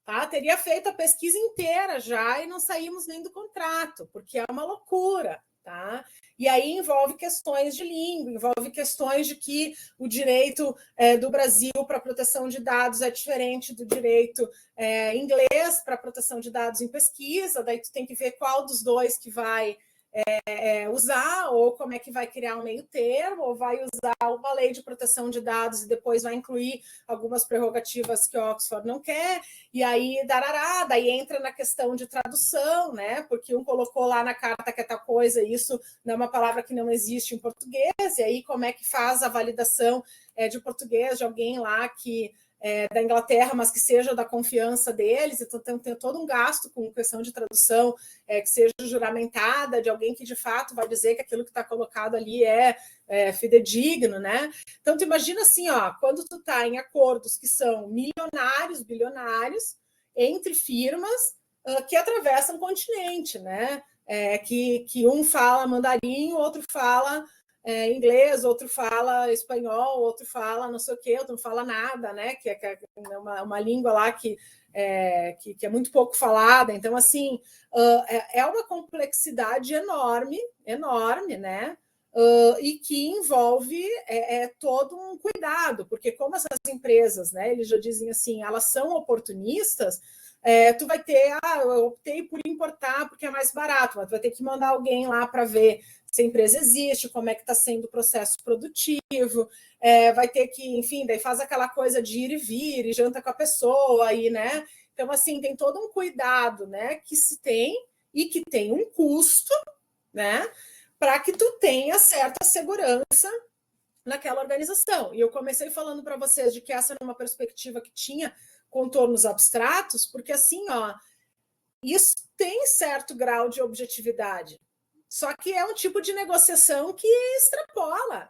Tá? Teria feito a pesquisa inteira já e não saímos nem do contrato, porque é uma loucura. Tá? E aí envolve questões de língua, envolve questões de que o direito do Brasil para proteção de dados é diferente do direito inglês para proteção de dados em pesquisa, daí tu tem que ver qual dos dois que vai usar, ou como é que vai criar um meio termo, ou vai usar uma lei de proteção de dados e depois vai incluir algumas prerrogativas que Oxford não quer, e aí darará, daí entra na questão de tradução, né? Porque um colocou lá na carta que é tal coisa, e isso não é uma palavra que não existe em português, e aí como é que faz a validação de português de alguém lá que da Inglaterra, mas que seja da confiança deles, então tem todo um gasto com questão de tradução que seja juramentada, de alguém que de fato vai dizer que aquilo que está colocado ali é fidedigno, né? Então tu imagina assim, ó, quando tu está em acordos que são milionários, bilionários, entre firmas que atravessam o continente, né? Que um fala mandarim, o outro fala inglês, outro fala espanhol, outro fala não sei o quê, outro não fala nada, né? Que é uma língua lá que é muito pouco falada. Então, assim, é uma complexidade enorme, né? E que envolve todo um cuidado, porque como essas empresas, né, eles já dizem assim, elas são oportunistas, tu vai ter, eu optei por importar porque é mais barato, mas tu vai ter que mandar alguém lá para ver se a empresa existe, como é que está sendo o processo produtivo, vai ter que, enfim, daí faz aquela coisa de ir e vir, e janta com a pessoa, aí, né? Então, assim, tem todo um cuidado, né, que se tem e que tem um custo, né, para que tu tenha certa segurança naquela organização. E eu comecei falando para vocês de que essa era uma perspectiva que tinha contornos abstratos, porque assim, ó, isso tem certo grau de objetividade. Só que é um tipo de negociação que extrapola,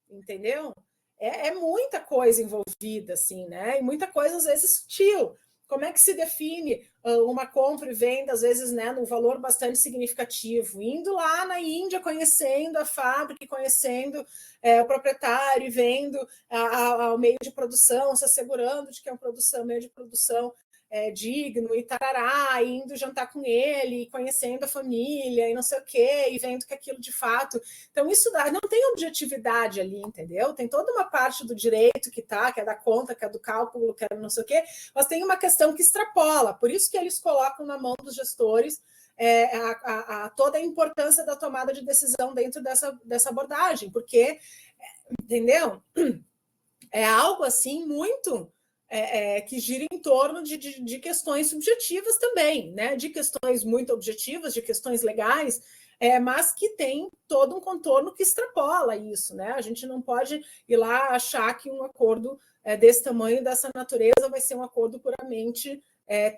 entendeu? É muita coisa envolvida, assim, né? E muita coisa, às vezes, sutil. Como é que se define uma compra e venda, às vezes, né, num valor bastante significativo? Indo lá na Índia, conhecendo a fábrica, conhecendo o proprietário, e vendo ao meio de produção, se assegurando de que é um meio de produção digno e tarará, indo jantar com ele, conhecendo a família e não sei o quê, e vendo que aquilo de fato... Então, isso não tem objetividade ali, entendeu? Tem toda uma parte do direito que é da conta, que é do cálculo, que é não sei o quê, mas tem uma questão que extrapola. Por isso que eles colocam na mão dos gestores toda a importância da tomada de decisão dentro dessa abordagem, porque, entendeu? É algo assim muito... que gira em torno de questões subjetivas também, né? De questões muito objetivas, de questões legais, mas que tem todo um contorno que extrapola isso, né? A gente não pode ir lá achar que um acordo desse tamanho, dessa natureza, vai ser um acordo puramente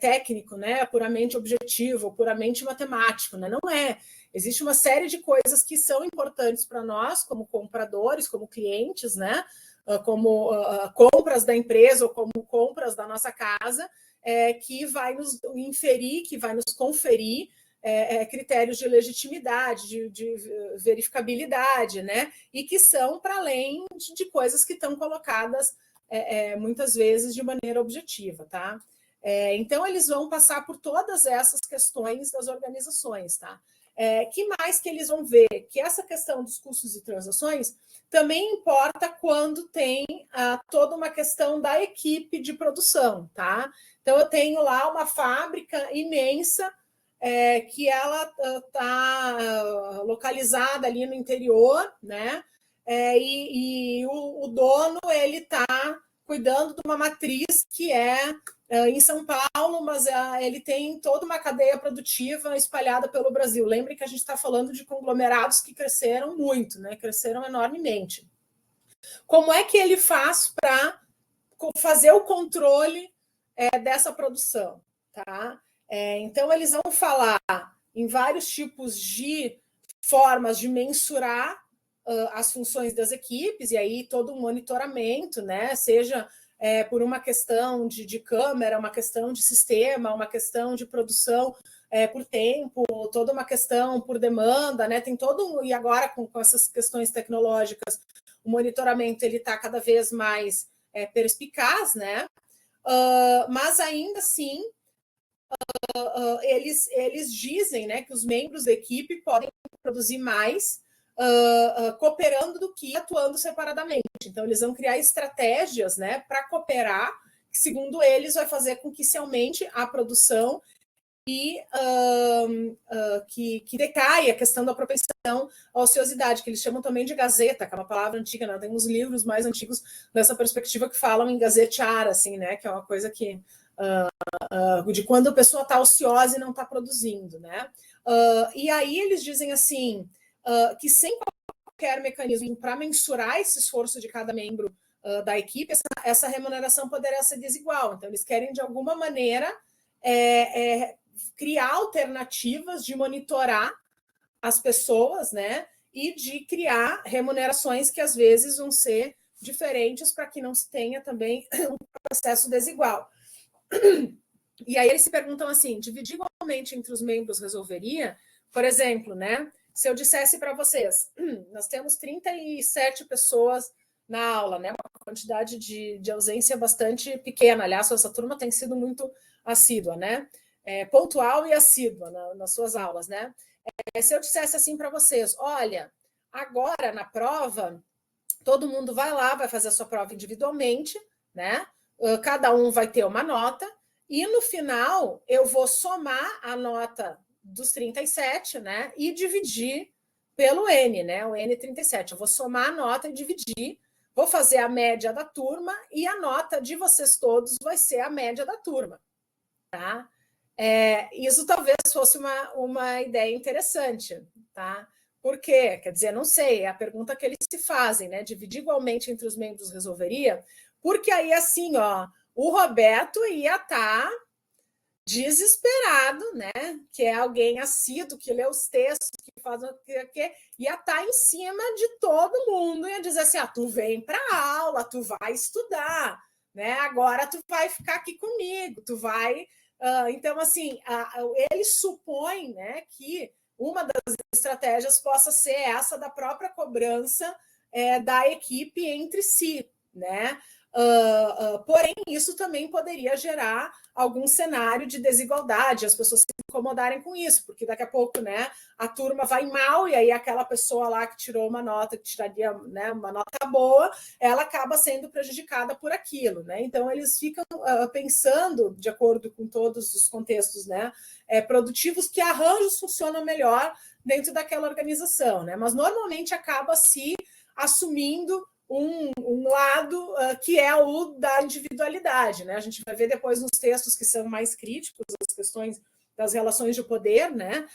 técnico, né? Puramente objetivo, puramente matemático, né? Não é. Existe uma série de coisas que são importantes para nós, como compradores, como clientes, né? Como compras da empresa ou como compras da nossa casa, que vai nos inferir, que vai nos conferir critérios de legitimidade, de verificabilidade, né? E que são para além de coisas que estão colocadas muitas vezes de maneira objetiva, tá? Então, eles vão passar por todas essas questões das organizações, tá? Que mais que eles vão ver? Que essa questão dos custos e transações também importa quando tem toda uma questão da equipe de produção, tá? Então, eu tenho lá uma fábrica imensa que ela está localizada ali no interior, né? E o dono, ele está cuidando de uma matriz que em São Paulo, mas ele tem toda uma cadeia produtiva espalhada pelo Brasil. Lembre que a gente está falando de conglomerados que cresceram muito, né? Cresceram enormemente. Como é que ele faz para fazer o controle dessa produção? Tá? Então, eles vão falar em vários tipos de formas de mensurar as funções das equipes, e aí todo um monitoramento, né? Seja por uma questão de câmera, uma questão de sistema, uma questão de produção por tempo, toda uma questão por demanda, né? Tem todo e agora com essas questões tecnológicas, o monitoramento ele está cada vez mais perspicaz, né? Mas ainda assim eles dizem, né, que os membros da equipe podem produzir mais cooperando do que atuando separadamente. Então, eles vão criar estratégias, né, para cooperar, que, segundo eles, vai fazer com que se aumente a produção e que decaia a questão da propensão à ociosidade, que eles chamam também de gazeta, que é uma palavra antiga, né? Tem uns livros mais antigos dessa perspectiva que falam em gazetear, assim, né? Que é uma coisa que de quando a pessoa está ociosa e não está produzindo, né? E aí eles dizem assim que sem qualquer mecanismo para mensurar esse esforço de cada membro da equipe, essa remuneração poderá ser desigual. Então, eles querem, de alguma maneira, criar alternativas de monitorar as pessoas, né? E de criar remunerações que, às vezes, vão ser diferentes para que não se tenha também um processo desigual. E aí eles se perguntam assim, dividir igualmente entre os membros resolveria? Por exemplo, né? Se eu dissesse para vocês, nós temos 37 pessoas na aula, né? Uma quantidade de ausência bastante pequena. Aliás, essa turma tem sido muito assídua, né? Pontual e assídua nas suas aulas, né? Se eu dissesse assim para vocês, olha, agora na prova, todo mundo vai lá, vai fazer a sua prova individualmente, né? Cada um vai ter uma nota, e no final eu vou somar a nota dos 37, né, e dividir pelo N, né, o N37. Eu vou somar a nota e dividir, vou fazer a média da turma e a nota de vocês todos vai ser a média da turma, tá? Isso talvez fosse uma ideia interessante, tá? Por quê? Quer dizer, não sei, é a pergunta que eles se fazem, né? Dividir igualmente entre os membros resolveria? Porque aí, assim, ó, o Roberto ia estar desesperado, né? Que é alguém assíduo, que lê os textos, que faz o que ia estar em cima de todo mundo, ia dizer assim: tu vem para a aula, tu vai estudar, né? Agora tu vai ficar aqui comigo, tu vai. Então, assim, ele supõe, né, que uma das estratégias possa ser essa da própria cobrança da equipe entre si, né? Porém, isso também poderia gerar algum cenário de desigualdade, as pessoas se incomodarem com isso, porque daqui a pouco, né, a turma vai mal e aí aquela pessoa lá que tirou uma nota, que tiraria, né, uma nota boa, ela acaba sendo prejudicada por aquilo, né? Então eles ficam pensando, de acordo com todos os contextos, né, produtivos, que arranjos funcionam melhor dentro daquela organização, né? Mas normalmente acaba se assumindo um lado que é o da individualidade, né? A gente vai ver depois nos textos que são mais críticos, as questões das relações de poder, né?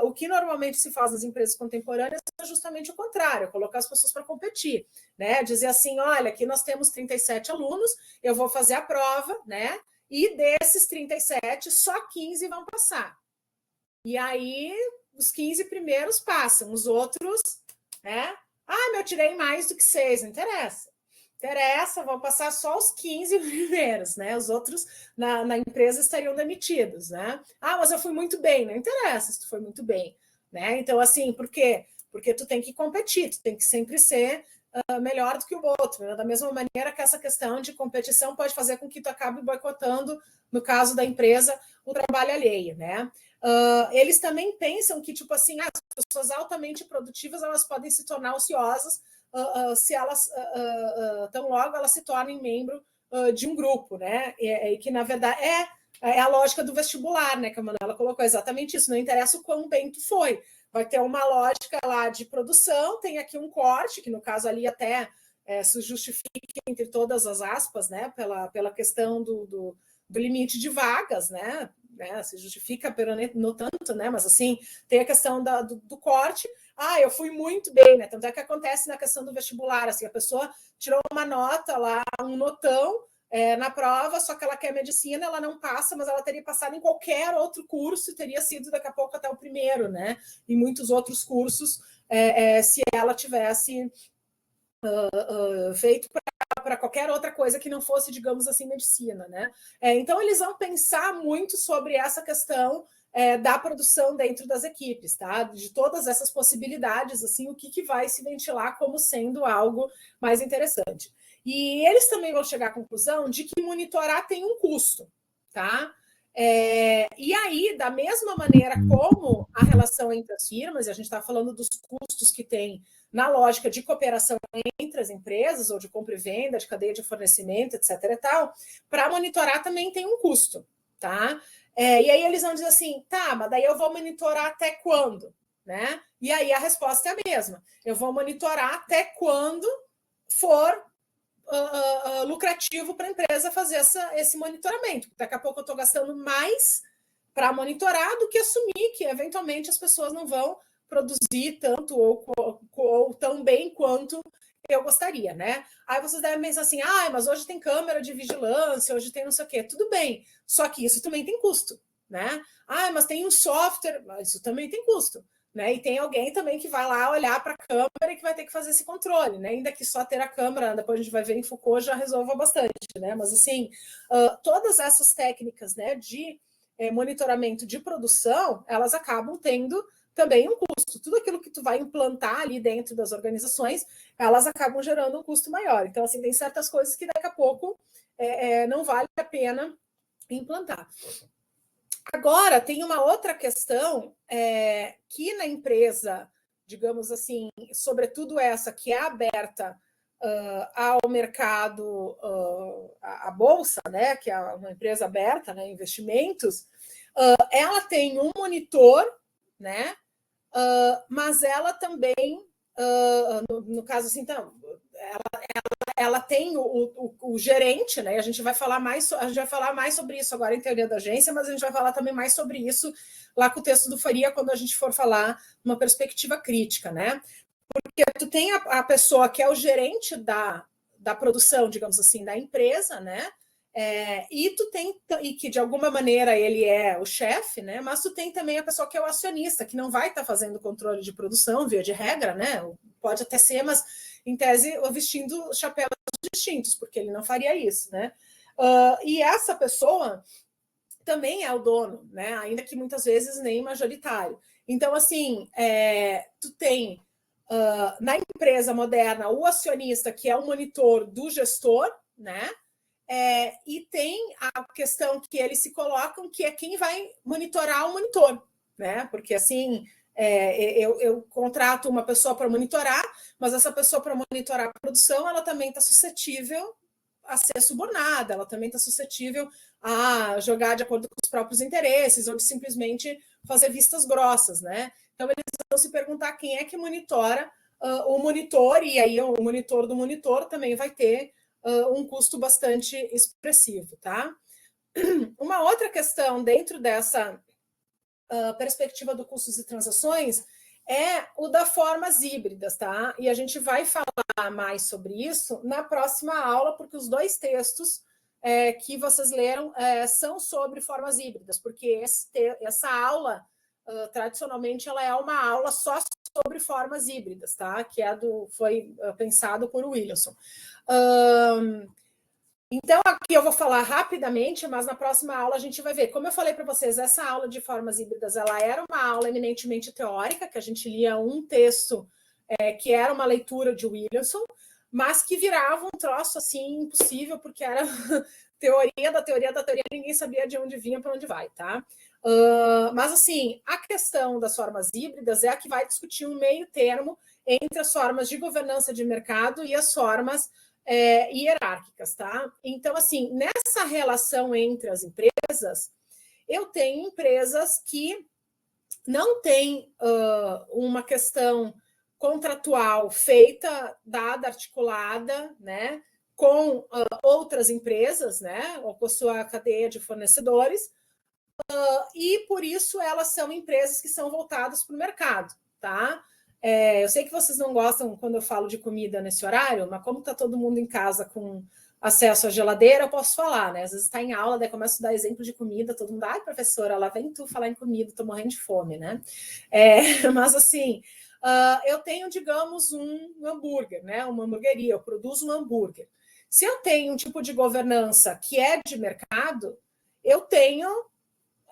O que normalmente se faz nas empresas contemporâneas é justamente o contrário, colocar as pessoas para competir, né? Dizer assim, olha, aqui nós temos 37 alunos, eu vou fazer a prova, né? E desses 37, só 15 vão passar. E aí, os 15 primeiros passam, os outros, né? Eu tirei mais do que 6, não interessa. Interessa, vão passar só os 15 primeiros, né? Os outros na empresa estariam demitidos, né? Mas eu fui muito bem, não interessa se tu foi muito bem, né? Então, assim, por quê? Porque tu tem que competir, tu tem que sempre ser melhor do que o outro, né? Da mesma maneira que essa questão de competição pode fazer com que tu acabe boicotando, no caso da empresa, o trabalho alheio, né? Eles também pensam que, tipo assim, as pessoas altamente produtivas elas podem se tornar ociosas se elas tão logo elas se tornem membro de um grupo, né? E que na verdade é a lógica do vestibular, né? Que a Manuela colocou exatamente isso. Não interessa o quão bem tu foi, vai ter uma lógica lá de produção. Tem aqui um corte que no caso ali até se justifica entre todas as aspas, né? Pela questão do limite de vagas, né? Se justifica no tanto, né? Mas assim tem a questão do corte. Eu fui muito bem, né? Tanto é que acontece na questão do vestibular, assim, a pessoa tirou uma nota lá, um notão na prova, só que ela quer medicina, ela não passa, mas ela teria passado em qualquer outro curso e teria sido daqui a pouco até o primeiro, né? Em muitos outros cursos, se ela tivesse feito para qualquer outra coisa que não fosse, digamos assim, medicina, né? Então eles vão pensar muito sobre essa questão da produção dentro das equipes, tá? De todas essas possibilidades, assim, o que vai se ventilar como sendo algo mais interessante. E eles também vão chegar à conclusão de que monitorar tem um custo, tá? E aí, da mesma maneira como a relação entre as firmas, e a gente está falando dos custos que tem na lógica de cooperação entre as empresas, ou de compra e venda, de cadeia de fornecimento, etc. e tal, para monitorar também tem um custo, tá? E aí eles vão dizer assim, tá, mas daí eu vou monitorar até quando? Né? E aí a resposta é a mesma. Eu vou monitorar até quando for lucrativo para a empresa fazer esse monitoramento. Daqui a pouco eu estou gastando mais para monitorar do que assumir que, eventualmente, as pessoas não vão produzir tanto ou tão bem quanto eu gostaria, né? Aí vocês devem pensar assim, mas hoje tem câmera de vigilância, hoje tem não sei o quê. Tudo bem, só que isso também tem custo, né? Mas tem um software, isso também tem custo. Né? E tem alguém também que vai lá olhar para a câmera e que vai ter que fazer esse controle, né? Ainda que só ter a câmera, depois a gente vai ver em Foucault, já resolva bastante, né? Mas assim, todas essas técnicas, né, de monitoramento de produção, elas acabam tendo também um custo. Tudo aquilo que tu vai implantar ali dentro das organizações, elas acabam gerando um custo maior. Então, assim, tem certas coisas que daqui a pouco não vale a pena implantar. Agora, tem uma outra questão que na empresa, digamos assim, sobretudo essa que é aberta ao mercado, a Bolsa, né, que é uma empresa aberta, né, investimentos, ela tem um monitor, né, mas ela também, no caso assim, então, ela tem o gerente, né? A gente vai falar mais sobre isso agora em teoria da agência, mas a gente vai falar também mais sobre isso lá com o texto do Faria, quando a gente for falar numa perspectiva crítica, né? Porque tu tem a pessoa que é o gerente da produção, digamos assim, da empresa, né? E tu tem, e que de alguma maneira ele é o chefe, né? Mas tu tem também a pessoa que é o acionista, que não vai estar fazendo controle de produção, via de regra, né? Pode até ser, mas em tese vestindo chapéus distintos, porque ele não faria isso, né? E essa pessoa também é o dono, né? Ainda que muitas vezes nem majoritário. Então, assim, tu tem na empresa moderna o acionista, que é o monitor do gestor, né? E tem a questão que eles se colocam, que é quem vai monitorar o monitor, né? Porque assim, eu contrato uma pessoa para monitorar, mas essa pessoa para monitorar a produção, ela também está suscetível a ser subornada, ela também está suscetível a jogar de acordo com os próprios interesses, ou de simplesmente fazer vistas grossas, né? Então, eles vão se perguntar quem é que monitora o monitor, e aí o monitor do monitor também vai ter um custo bastante expressivo, tá? Uma outra questão dentro dessa perspectiva do custos e transações é o da formas híbridas, tá? E a gente vai falar mais sobre isso na próxima aula, porque os dois textos que vocês leram são sobre formas híbridas, porque essa aula, tradicionalmente, ela é uma aula só sobre formas híbridas, tá? Que foi pensado por Williamson. Então, aqui eu vou falar rapidamente, mas na próxima aula a gente vai ver. Como eu falei para vocês, essa aula de formas híbridas, ela era uma aula eminentemente teórica, que a gente lia um texto que era uma leitura de Williamson, mas que virava um troço assim impossível, porque era teoria da teoria da teoria, ninguém sabia de onde vinha para onde vai, tá? Mas assim, a questão das formas híbridas é a que vai discutir um meio termo entre as formas de governança de mercado e as formas hierárquicas, tá? Então, assim, nessa relação entre as empresas, eu tenho empresas que não têm uma questão contratual feita, dada, articulada, né, com outras empresas, né, ou com sua cadeia de fornecedores, e por isso elas são empresas que são voltadas para o mercado, tá? Eu sei que vocês não gostam quando eu falo de comida nesse horário, mas como está todo mundo em casa com acesso à geladeira, eu posso falar, né? Às vezes está em aula, daí começo a dar exemplo de comida, todo mundo, ai, professora, lá vem tu falar em comida, estou morrendo de fome, né? Mas assim, eu tenho, digamos, um hambúrguer, né? Uma hamburgueria, eu produzo um hambúrguer. Se eu tenho um tipo de governança que é de mercado, eu tenho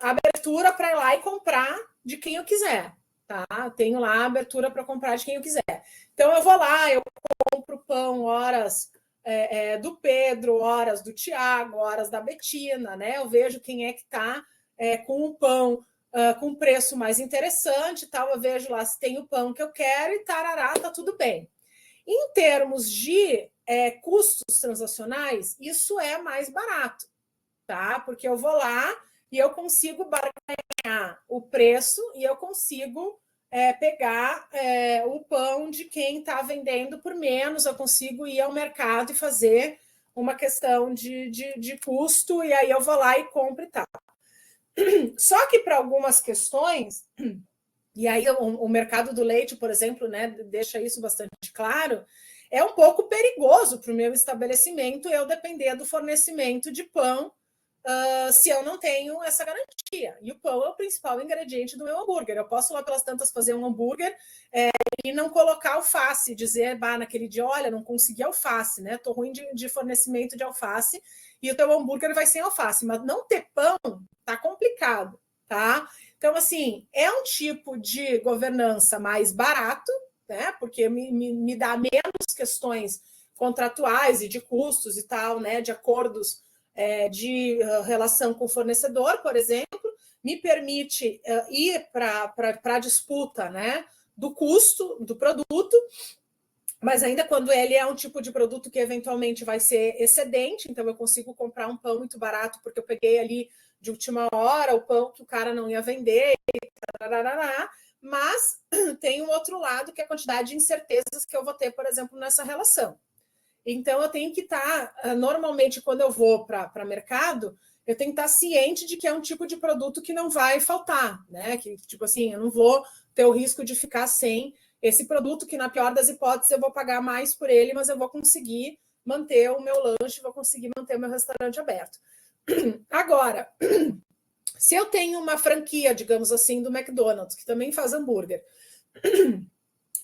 abertura para ir lá e comprar de quem eu quiser, tá? Tenho lá a abertura para comprar de quem eu quiser. Então eu vou lá, eu compro pão, horas do Pedro, horas do Tiago, horas da Betina, né? Eu vejo quem é que está com o pão com preço mais interessante, tal. Eu vejo lá se tem o pão que eu quero e tarará, tá tudo bem. Em termos de custos transacionais, isso é mais barato, tá? Porque eu vou lá e eu consigo barganhar o preço e eu consigo pegar o pão de quem está vendendo por menos, eu consigo ir ao mercado e fazer uma questão de custo, e aí eu vou lá e compro e tal. Só que para algumas questões, e aí o mercado do leite, por exemplo, né, deixa isso bastante claro, é um pouco perigoso para o meu estabelecimento eu depender do fornecimento de pão se eu não tenho essa garantia. E o pão é o principal ingrediente do meu hambúrguer. Eu posso lá pelas tantas fazer um hambúrguer e não colocar alface, dizer, naquele dia, olha, não consegui alface, né? Tô ruim de fornecimento de alface e o teu hambúrguer vai sem alface. Mas não ter pão tá complicado, tá? Então, assim, é um tipo de governança mais barato, né? Porque me dá menos questões contratuais e de custos e tal, né? De acordos de relação com o fornecedor, por exemplo, me permite ir para a disputa, né, do custo do produto, mas ainda quando ele é um tipo de produto que eventualmente vai ser excedente, então eu consigo comprar um pão muito barato porque eu peguei ali de última hora o pão que o cara não ia vender, mas tem um outro lado que é a quantidade de incertezas que eu vou ter, por exemplo, nessa relação. Então eu tenho que estar, normalmente quando eu vou para mercado, eu tenho que estar ciente de que é um tipo de produto que não vai faltar, né? Que tipo assim, eu não vou ter o risco de ficar sem esse produto, que na pior das hipóteses eu vou pagar mais por ele, mas eu vou conseguir manter o meu lanche, vou conseguir manter o meu restaurante aberto. Agora, se eu tenho uma franquia, digamos assim, do McDonald's, que também faz hambúrguer,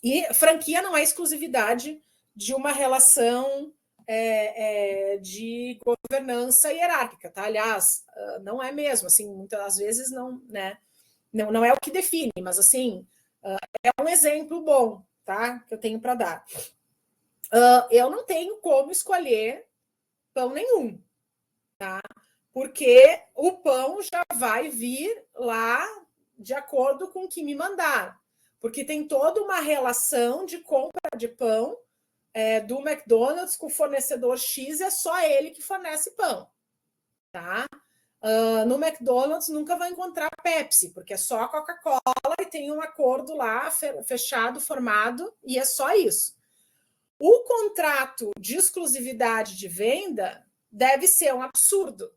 e franquia não é exclusividade de uma relação de governança hierárquica, tá? Aliás, não é mesmo, assim, muitas vezes não, né? Não é o que define, mas assim, é um exemplo bom, tá? Que eu tenho para dar. Eu não tenho como escolher pão nenhum, tá? Porque o pão já vai vir lá de acordo com o que me mandar. Porque tem toda uma relação de compra de pão do McDonald's com o fornecedor X, é só ele que fornece pão, tá? No McDonald's nunca vai encontrar Pepsi, porque é só a Coca-Cola e tem um acordo lá fechado, formado, e é só isso. O contrato de exclusividade de venda deve ser um absurdo.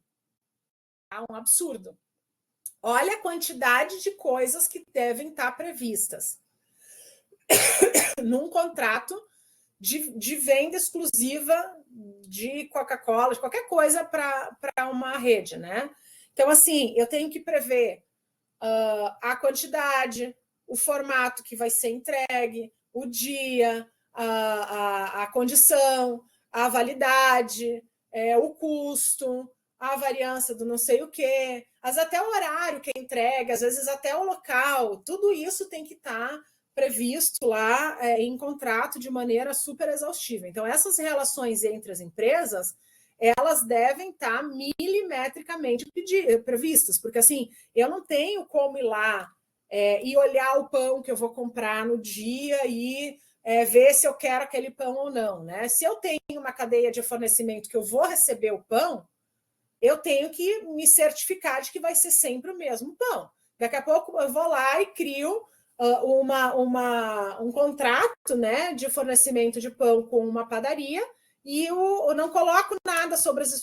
Tá? Um absurdo. Olha a quantidade de coisas que devem estar previstas num contrato de venda exclusiva de Coca-Cola, de qualquer coisa para uma rede, né? Então, assim, eu tenho que prever a quantidade, o formato que vai ser entregue, o dia, a condição, a validade, o custo, a variância do não sei o quê, até o horário que é entregue, às vezes até o local, tudo isso tem que estar previsto lá em contrato de maneira super exaustiva. Então, essas relações entre as empresas, elas devem estar milimetricamente previstas, porque assim, eu não tenho como ir lá e olhar o pão que eu vou comprar no dia e ver se eu quero aquele pão ou não, né? Se eu tenho uma cadeia de fornecimento que eu vou receber o pão, eu tenho que me certificar de que vai ser sempre o mesmo pão. Daqui a pouco eu vou lá e crio um contrato, né, de fornecimento de pão com uma padaria e eu não coloco nada sobre as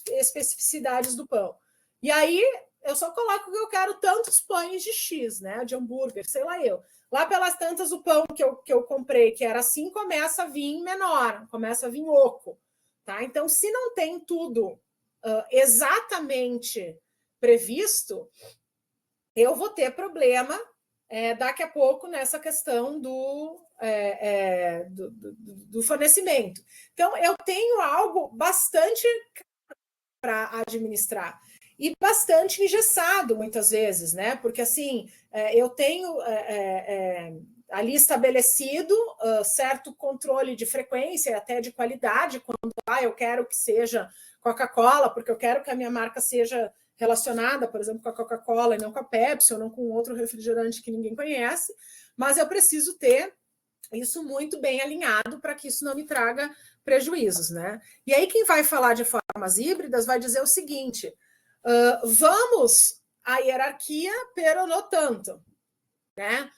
especificidades do pão. E aí eu só coloco que eu quero tantos pães de X, né, de hambúrguer, sei lá eu. Lá pelas tantas, o pão que eu comprei, que era assim, começa a vir menor, começa a vir oco. Tá? Então, se não tem tudo exatamente previsto, eu vou ter problema daqui a pouco nessa questão do fornecimento. Então, eu tenho algo bastante para administrar e bastante engessado muitas vezes, né? Porque assim, eu tenho ali estabelecido certo controle de frequência e até de qualidade, quando eu quero que seja Coca-Cola, porque eu quero que a minha marca seja relacionada, por exemplo, com a Coca-Cola e não com a Pepsi, ou não com outro refrigerante que ninguém conhece, mas eu preciso ter isso muito bem alinhado para que isso não me traga prejuízos, né? E aí quem vai falar de formas híbridas vai dizer o seguinte, vamos à hierarquia, pero no tanto, né?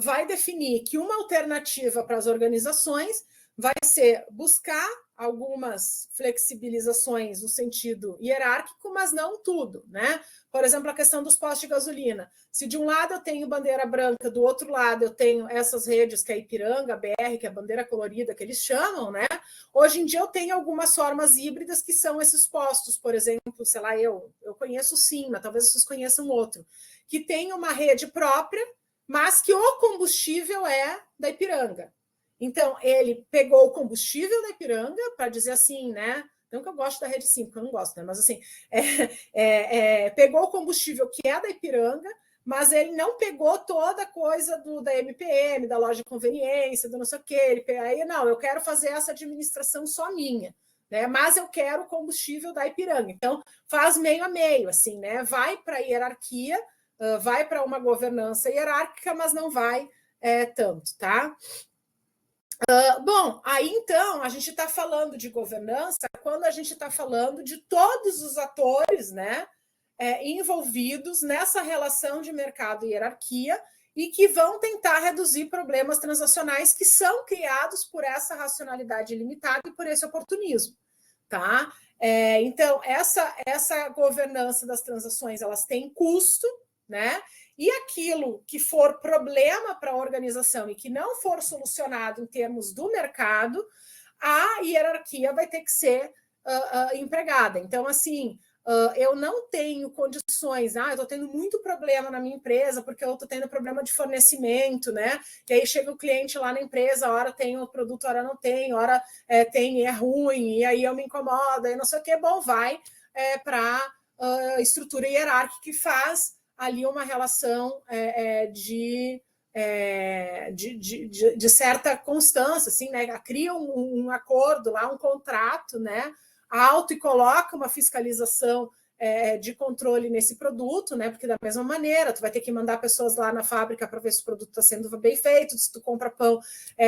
Vai definir que uma alternativa para as organizações vai ser buscar algumas flexibilizações no sentido hierárquico, mas não tudo, né? Por exemplo, a questão dos postos de gasolina. Se de um lado eu tenho bandeira branca, do outro lado eu tenho essas redes que é a Ipiranga, a BR, que é a bandeira colorida que eles chamam, né? Hoje em dia eu tenho algumas formas híbridas que são esses postos, por exemplo, sei lá, eu conheço sim, mas talvez vocês conheçam outro, que tem uma rede própria, mas que o combustível é da Ipiranga. Então, ele pegou o combustível da Ipiranga, para dizer assim, né? Não que eu gosto da Rede 5, eu não gosto, né? Mas assim, pegou o combustível que é da Ipiranga, mas ele não pegou toda a coisa da MPM, da loja de conveniência, do não sei o quê. Aí, não, eu quero fazer essa administração só minha, né? Mas eu quero o combustível da Ipiranga. Então, faz meio a meio, assim, né? Vai para a hierarquia, vai para uma governança hierárquica, mas não vai tanto, tá? Bom, aí então a gente está falando de governança quando a gente está falando de todos os atores, né, envolvidos nessa relação de mercado e hierarquia e que vão tentar reduzir problemas transacionais que são criados por essa racionalidade limitada e por esse oportunismo, tá? Então, essa governança das transações, elas têm custo, né? E aquilo que for problema para a organização e que não for solucionado em termos do mercado, a hierarquia vai ter que ser empregada. Então, assim, eu não tenho condições, eu estou tendo muito problema na minha empresa porque eu estou tendo problema de fornecimento, né? E aí chega o cliente lá na empresa, hora tem o produto, hora não tem, hora tem e é ruim, e aí eu me incomodo, e não sei o que, bom, vai para a estrutura hierárquica que faz ali uma relação de certa constância, assim, né? Cria um acordo lá, um contrato, né? Alto e coloca uma fiscalização de controle nesse produto, né? Porque da mesma maneira, tu vai ter que mandar pessoas lá na fábrica para ver se o produto está sendo bem feito. Se tu compra pão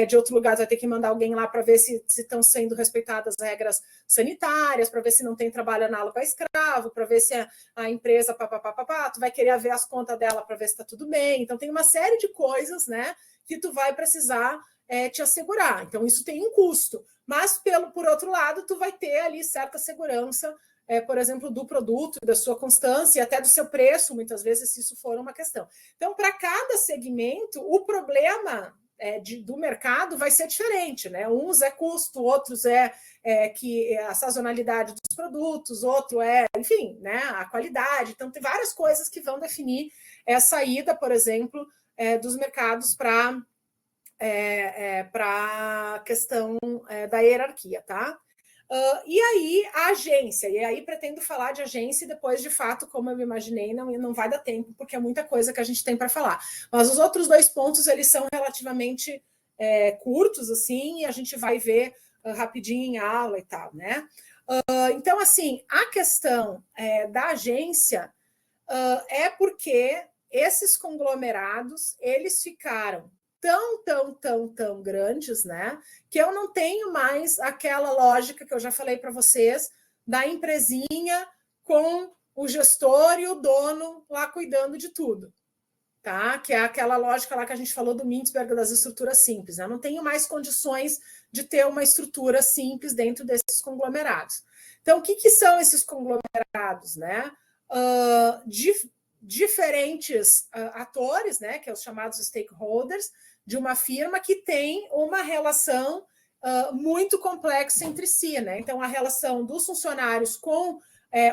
de outro lugar, tu vai ter que mandar alguém lá para ver se estão sendo respeitadas as regras sanitárias, para ver se não tem trabalho análogo a escravo, para ver se a empresa tu vai querer ver as contas dela para ver se está tudo bem. Então tem uma série de coisas, né, que tu vai precisar te assegurar. Então isso tem um custo, mas por outro lado tu vai ter ali certa segurança, por exemplo, do produto, da sua constância e até do seu preço, muitas vezes, se isso for uma questão. Então, para cada segmento, o problema do mercado vai ser diferente, né? Uns é custo, outros que a sazonalidade dos produtos, outro enfim, né, a qualidade. Então, tem várias coisas que vão definir essa ida, por exemplo, dos mercados para a questão da hierarquia, tá? E aí, a agência, e aí pretendo falar de agência e depois, de fato, como eu imaginei, não vai dar tempo, porque é muita coisa que a gente tem para falar. Mas os outros dois pontos, eles são relativamente curtos, assim, e a gente vai ver rapidinho em aula e tal, né? Então, assim, a questão da agência é porque esses conglomerados, eles ficaram tão grandes, né? Que eu não tenho mais aquela lógica que eu já falei para vocês da empresinha com o gestor e o dono lá cuidando de tudo, tá? Que é aquela lógica lá que a gente falou do Mintzberg das estruturas simples. Né? Eu não tenho mais condições de ter uma estrutura simples dentro desses conglomerados. Então, o que são esses conglomerados, né? Diferentes atores, né? Que é os chamados stakeholders, de uma firma que tem uma relação muito complexa entre si, né? Então, a relação dos funcionários com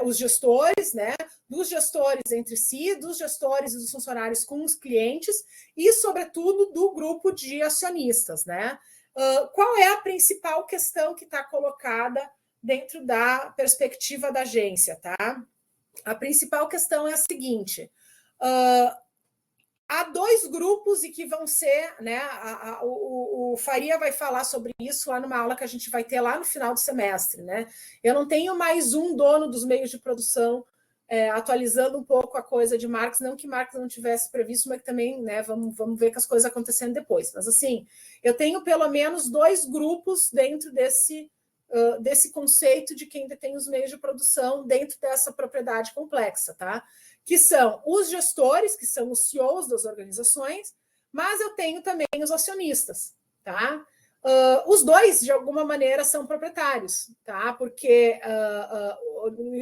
os gestores, né? Dos gestores entre si, dos gestores e dos funcionários com os clientes e, sobretudo, do grupo de acionistas, né? Qual é a principal questão que está colocada dentro da perspectiva da agência, tá? A principal questão é a seguinte: há dois grupos e que vão ser, né? O Faria vai falar sobre isso lá numa aula que a gente vai ter lá no final do semestre, né? Eu não tenho mais um dono dos meios de produção atualizando um pouco a coisa de Marx, não que Marx não tivesse previsto, mas que também, né? Vamos ver que as coisas acontecendo depois. Mas assim, eu tenho pelo menos dois grupos dentro desse conceito de quem detém os meios de produção dentro dessa propriedade complexa, tá? Que são os gestores, que são os CEOs das organizações, mas eu tenho também os acionistas, tá? Os dois, de alguma maneira, são proprietários, tá? Porque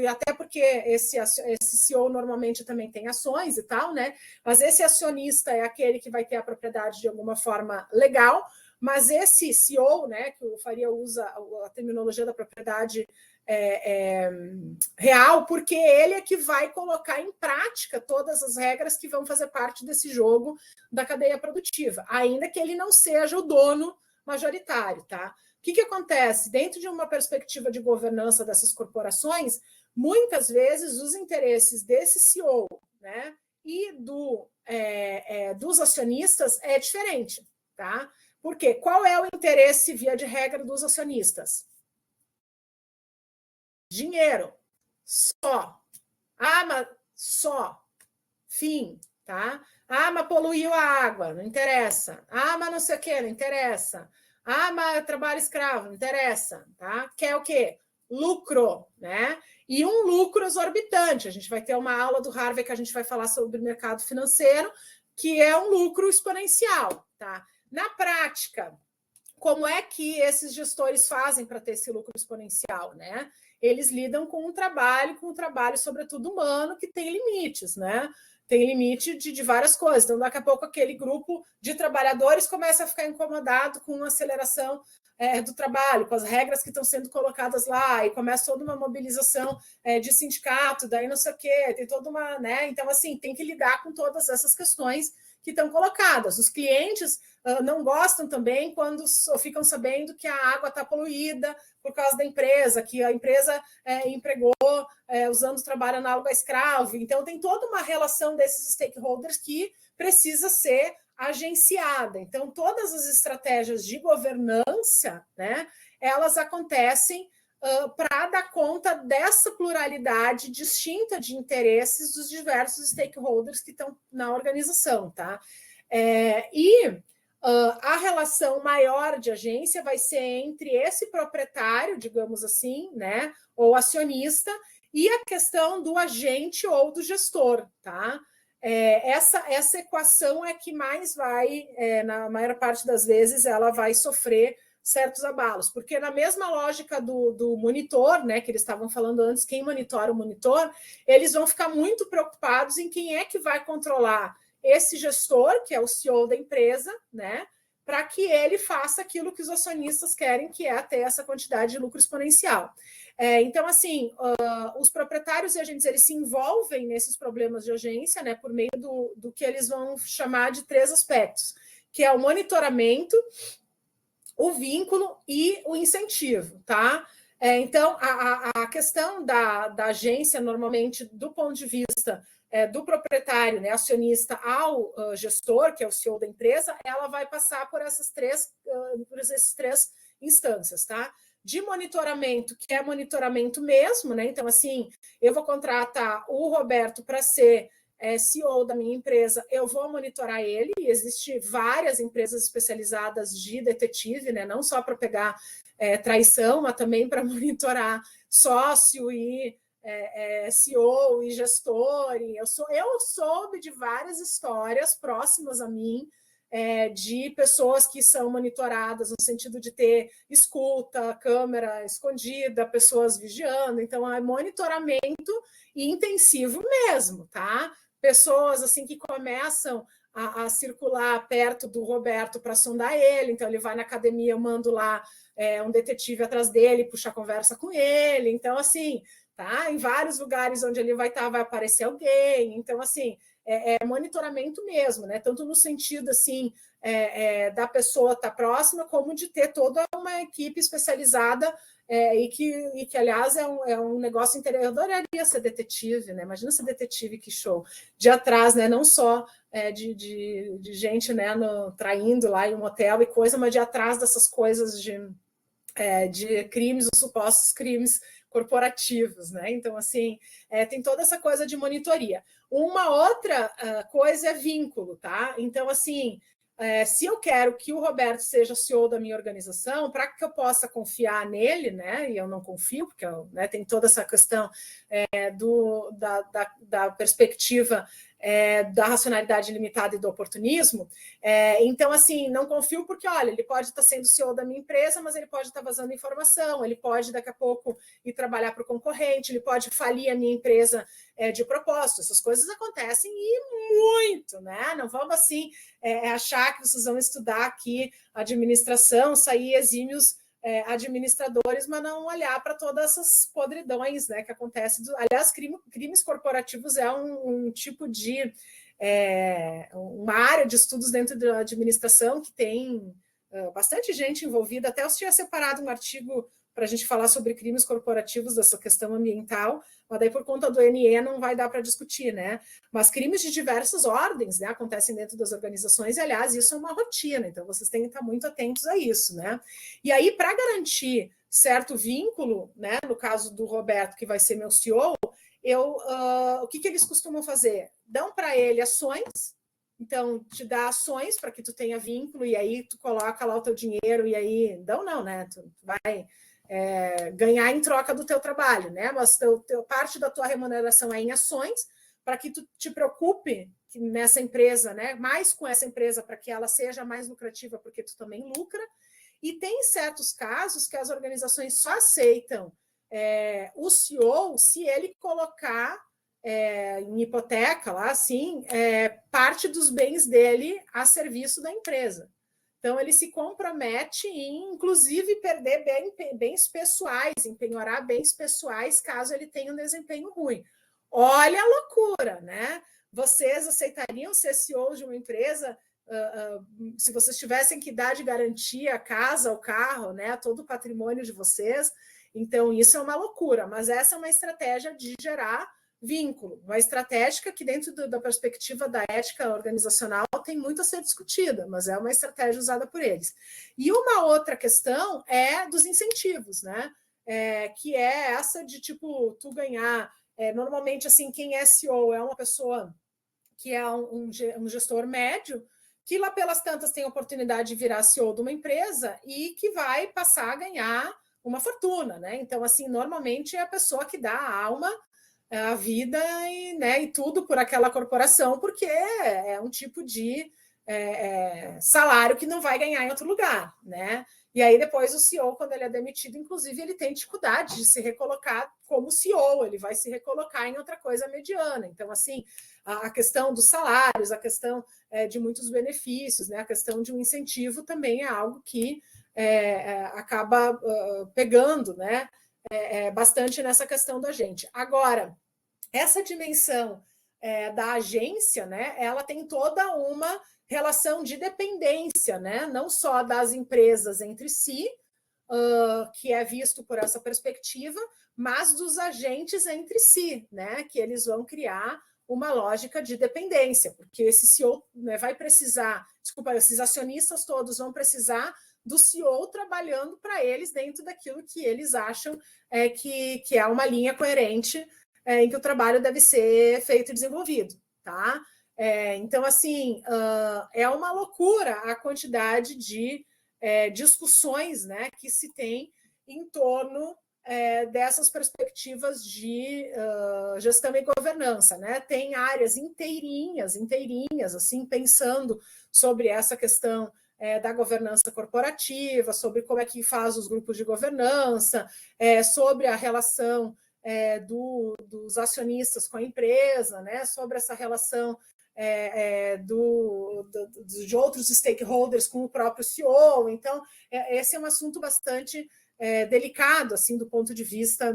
até porque esse CEO normalmente também tem ações e tal, né? Mas esse acionista é aquele que vai ter a propriedade de alguma forma legal, mas esse CEO, né, que o Faria usa a terminologia da propriedade real, porque ele é que vai colocar em prática todas as regras que vão fazer parte desse jogo da cadeia produtiva, ainda que ele não seja o dono majoritário, tá? O que acontece? Dentro de uma perspectiva de governança dessas corporações, muitas vezes os interesses desse CEO, né, e dos acionistas é diferente, tá? Porque qual é o interesse, via de regra, dos acionistas? Dinheiro. Só. Mas só. Fim. Tá? Mas poluiu a água. Não interessa. Mas não sei o que, não interessa. Ah, mas trabalho escravo, não interessa, tá? Quer o quê? Lucro, né? E um lucro exorbitante. A gente vai ter uma aula do Harvard que a gente vai falar sobre o mercado financeiro, que é um lucro exponencial, tá? Na prática, como é que esses gestores fazem para ter esse lucro exponencial, né? Eles lidam com um trabalho, sobretudo humano, que tem limites, né? Tem limite de várias coisas. Então, daqui a pouco, aquele grupo de trabalhadores começa a ficar incomodado com a aceleração do trabalho, com as regras que estão sendo colocadas lá, e começa toda uma mobilização de sindicato, daí não sei o quê, tem toda uma, né? Então, assim, tem que lidar com todas essas questões que estão colocadas. Os clientes não gostam também quando ficam sabendo que a água está poluída por causa da empresa, que a empresa empregou usando trabalho análogo a escravo. Então, tem toda uma relação desses stakeholders que precisa ser agenciada. Então, todas as estratégias de governança, né, elas acontecem para dar conta dessa pluralidade distinta de interesses dos diversos stakeholders que estão na organização, tá? A relação maior de agência vai ser entre esse proprietário, digamos assim, né, ou acionista, e a questão do agente ou do gestor, tá? Essa equação é que mais vai, na maior parte das vezes, ela vai sofrer certos abalos, porque na mesma lógica do monitor, né, que eles estavam falando antes, quem monitora o monitor, eles vão ficar muito preocupados em quem é que vai controlar esse gestor, que é o CEO da empresa, né, para que ele faça aquilo que os acionistas querem, que é ter essa quantidade de lucro exponencial. Então, assim, os proprietários e agentes, eles se envolvem nesses problemas de agência, né, por meio do que eles vão chamar de 3 aspectos, que é o monitoramento, o vínculo e o incentivo, tá? Então, a questão da agência, normalmente, do ponto de vista do proprietário, né, acionista, ao gestor, que é o CEO da empresa, ela vai passar por esses três instâncias, tá? De monitoramento, que é monitoramento mesmo, né? Então, assim, eu vou contratar o Roberto para ser CEO da minha empresa, eu vou monitorar ele, e existem várias empresas especializadas de detetive, né? Não só para pegar traição, mas também para monitorar sócio e CEO e gestor. E eu soube de várias histórias próximas a mim, de pessoas que são monitoradas no sentido de ter escuta, câmera escondida, pessoas vigiando. Então, é monitoramento intensivo mesmo, tá? Pessoas assim que começam a circular perto do Roberto para sondar ele, então ele vai na academia, eu mando lá um detetive atrás dele, puxar conversa com ele, então assim, tá? Em vários lugares onde ele vai estar, vai aparecer alguém, então assim, é monitoramento mesmo, né? Tanto no sentido assim da pessoa estar próxima, como de ter toda uma equipe especializada e que, aliás, é um negócio interessante. Eu adoraria ser detetive, né? Imagina ser detetive, que show. De atrás, né? Não só de gente, né, traindo lá em um hotel e coisa, mas de atrás dessas coisas de crimes, os supostos crimes corporativos, né? Então, assim, tem toda essa coisa de monitoria. Uma outra coisa é vínculo, tá? Então, assim, se eu quero que o Roberto seja CEO da minha organização, para que eu possa confiar nele, né? E eu não confio, porque tem toda essa questão da perspectiva da racionalidade limitada e do oportunismo. Então, assim, não confio porque, olha, ele pode estar sendo CEO da minha empresa, mas ele pode estar vazando informação, ele pode, daqui a pouco, ir trabalhar para o concorrente, ele pode falir a minha empresa de propósito. Essas coisas acontecem e muito, né? Não vamos, assim, achar que vocês vão estudar aqui administração, sair exímios administradores, mas não olhar para todas essas podridões, né, que acontecem. Aliás, crimes corporativos é um tipo de uma área de estudos dentro da administração que tem bastante gente envolvida. Até eu tinha separado um artigo para a gente falar sobre crimes corporativos, dessa questão ambiental, mas daí por conta do NE não vai dar para discutir, né? Mas crimes de diversas ordens, né, acontecem dentro das organizações, e aliás, isso é uma rotina, então vocês têm que estar muito atentos a isso, né? E aí, para garantir certo vínculo, né, no caso do Roberto, que vai ser meu CEO, o que eles costumam fazer? Dão para ele ações, então te dá ações para que tu tenha vínculo, e aí tu coloca lá o teu dinheiro, e aí não, né? Tu vai ganhar em troca do teu trabalho, né? Mas parte da tua remuneração é em ações, para que tu te preocupe nessa empresa, né? Mais com essa empresa, para que ela seja mais lucrativa, porque tu também lucra. E tem certos casos que as organizações só aceitam o CEO se ele colocar em hipoteca, lá assim, parte dos bens dele a serviço da empresa. Então, ele se compromete em, inclusive, perder bens pessoais, em penhorar bens pessoais, caso ele tenha um desempenho ruim. Olha a loucura, né? Vocês aceitariam ser CEO de uma empresa se vocês tivessem que dar de garantia a casa, o carro, né, todo o patrimônio de vocês? Então, isso é uma loucura, mas essa é uma estratégia de gerar vínculo, uma estratégia que, dentro da perspectiva da ética organizacional, tem muito a ser discutida, mas é uma estratégia usada por eles. E uma outra questão é dos incentivos, né? Que é essa de, tipo, tu ganhar... normalmente, assim, quem é CEO é uma pessoa que é um gestor médio, que lá pelas tantas tem a oportunidade de virar CEO de uma empresa e que vai passar a ganhar uma fortuna, né? Então, assim, normalmente é a pessoa que dá a alma, a vida e tudo por aquela corporação, porque é um tipo de salário que não vai ganhar em outro lugar, né? E aí depois o CEO, quando ele é demitido, inclusive, ele tem dificuldade de se recolocar como CEO, ele vai se recolocar em outra coisa mediana. Então, assim, a questão dos salários, a questão de muitos benefícios, né? A questão de um incentivo também é algo que acaba pegando, né? Bastante nessa questão da gente. Agora, essa dimensão da agência, né? Ela tem toda uma relação de dependência, né? Não só das empresas entre si, que é visto por essa perspectiva, mas dos agentes entre si, né? Que eles vão criar uma lógica de dependência, porque esse CEO, né, vai precisar, esses acionistas todos vão precisar do CEO trabalhando para eles dentro daquilo que eles acham que é uma linha coerente em que o trabalho deve ser feito e desenvolvido, tá? Então, assim, é uma loucura a quantidade de discussões, né, que se tem em torno dessas perspectivas de gestão e governança, né? Tem áreas inteirinhas, assim, pensando sobre essa questão da governança corporativa, sobre como é que faz os grupos de governança, sobre a relação dos acionistas com a empresa, né? Sobre essa relação de outros stakeholders com o próprio CEO. Então, esse é um assunto bastante delicado, assim, do ponto de vista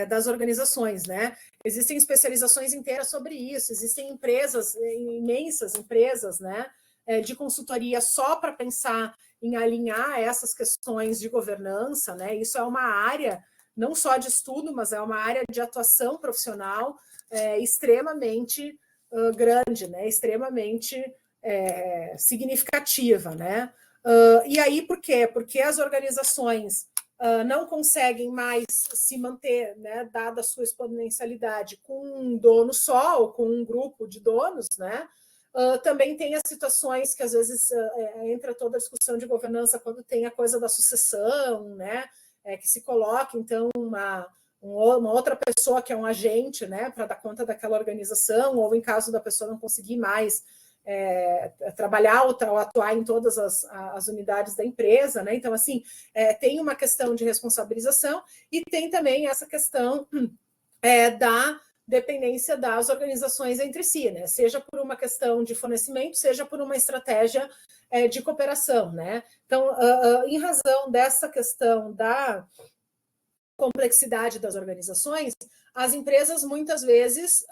das organizações, né? Existem especializações inteiras sobre isso, existem empresas, imensas empresas, né, de consultoria só para pensar em alinhar essas questões de governança, né? Isso é uma área não só de estudo, mas é uma área de atuação profissional extremamente grande, né? Extremamente significativa, né? E aí, por quê? Porque as organizações não conseguem mais se manter, né, dada a sua exponencialidade, com um dono só ou com um grupo de donos, né? Também tem as situações que às vezes entra toda a discussão de governança quando tem a coisa da sucessão, né? Que se coloca, então, uma outra pessoa que é um agente, né, para dar conta daquela organização, ou em caso da pessoa não conseguir mais trabalhar ou atuar em todas as unidades da empresa, né? Então, assim, tem uma questão de responsabilização e tem também essa questão da dependência das organizações entre si, né? Seja por uma questão de fornecimento, seja por uma estratégia de cooperação, né? Então, em razão dessa questão da complexidade das organizações, as empresas muitas vezes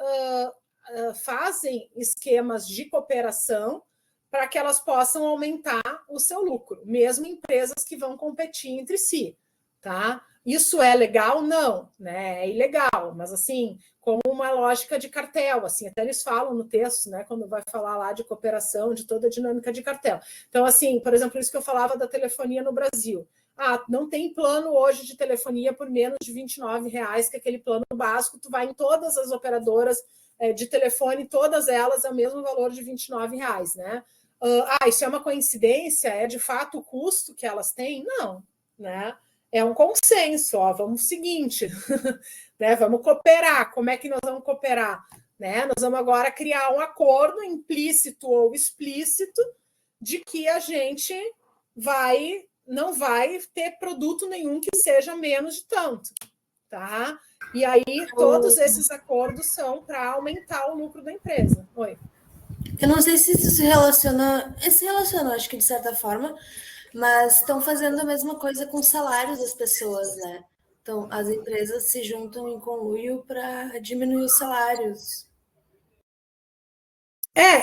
fazem esquemas de cooperação para que elas possam aumentar o seu lucro, mesmo empresas que vão competir entre si, tá? Isso é legal? Não, né? É ilegal, mas assim, como uma lógica de cartel, assim, até eles falam no texto, né, quando vai falar lá de cooperação, de toda a dinâmica de cartel. Então, assim, por exemplo, isso que eu falava da telefonia no Brasil. Não tem plano hoje de telefonia por menos de R$29, que é aquele plano básico, tu vai em todas as operadoras de telefone, todas elas é o mesmo valor de R$29, né? Isso é uma coincidência? É de fato o custo que elas têm? Não, né? É um consenso, vamos o seguinte, né? Vamos cooperar. Como é que nós vamos cooperar? Né? Nós vamos agora criar um acordo implícito ou explícito de que a gente não vai ter produto nenhum que seja menos de tanto, tá? E aí todos esses acordos são para aumentar o lucro da empresa. Oi. Eu não sei se isso se relaciona, acho que de certa forma, mas estão fazendo a mesma coisa com os salários das pessoas, né? Então, as empresas se juntam em conluio para diminuir os salários.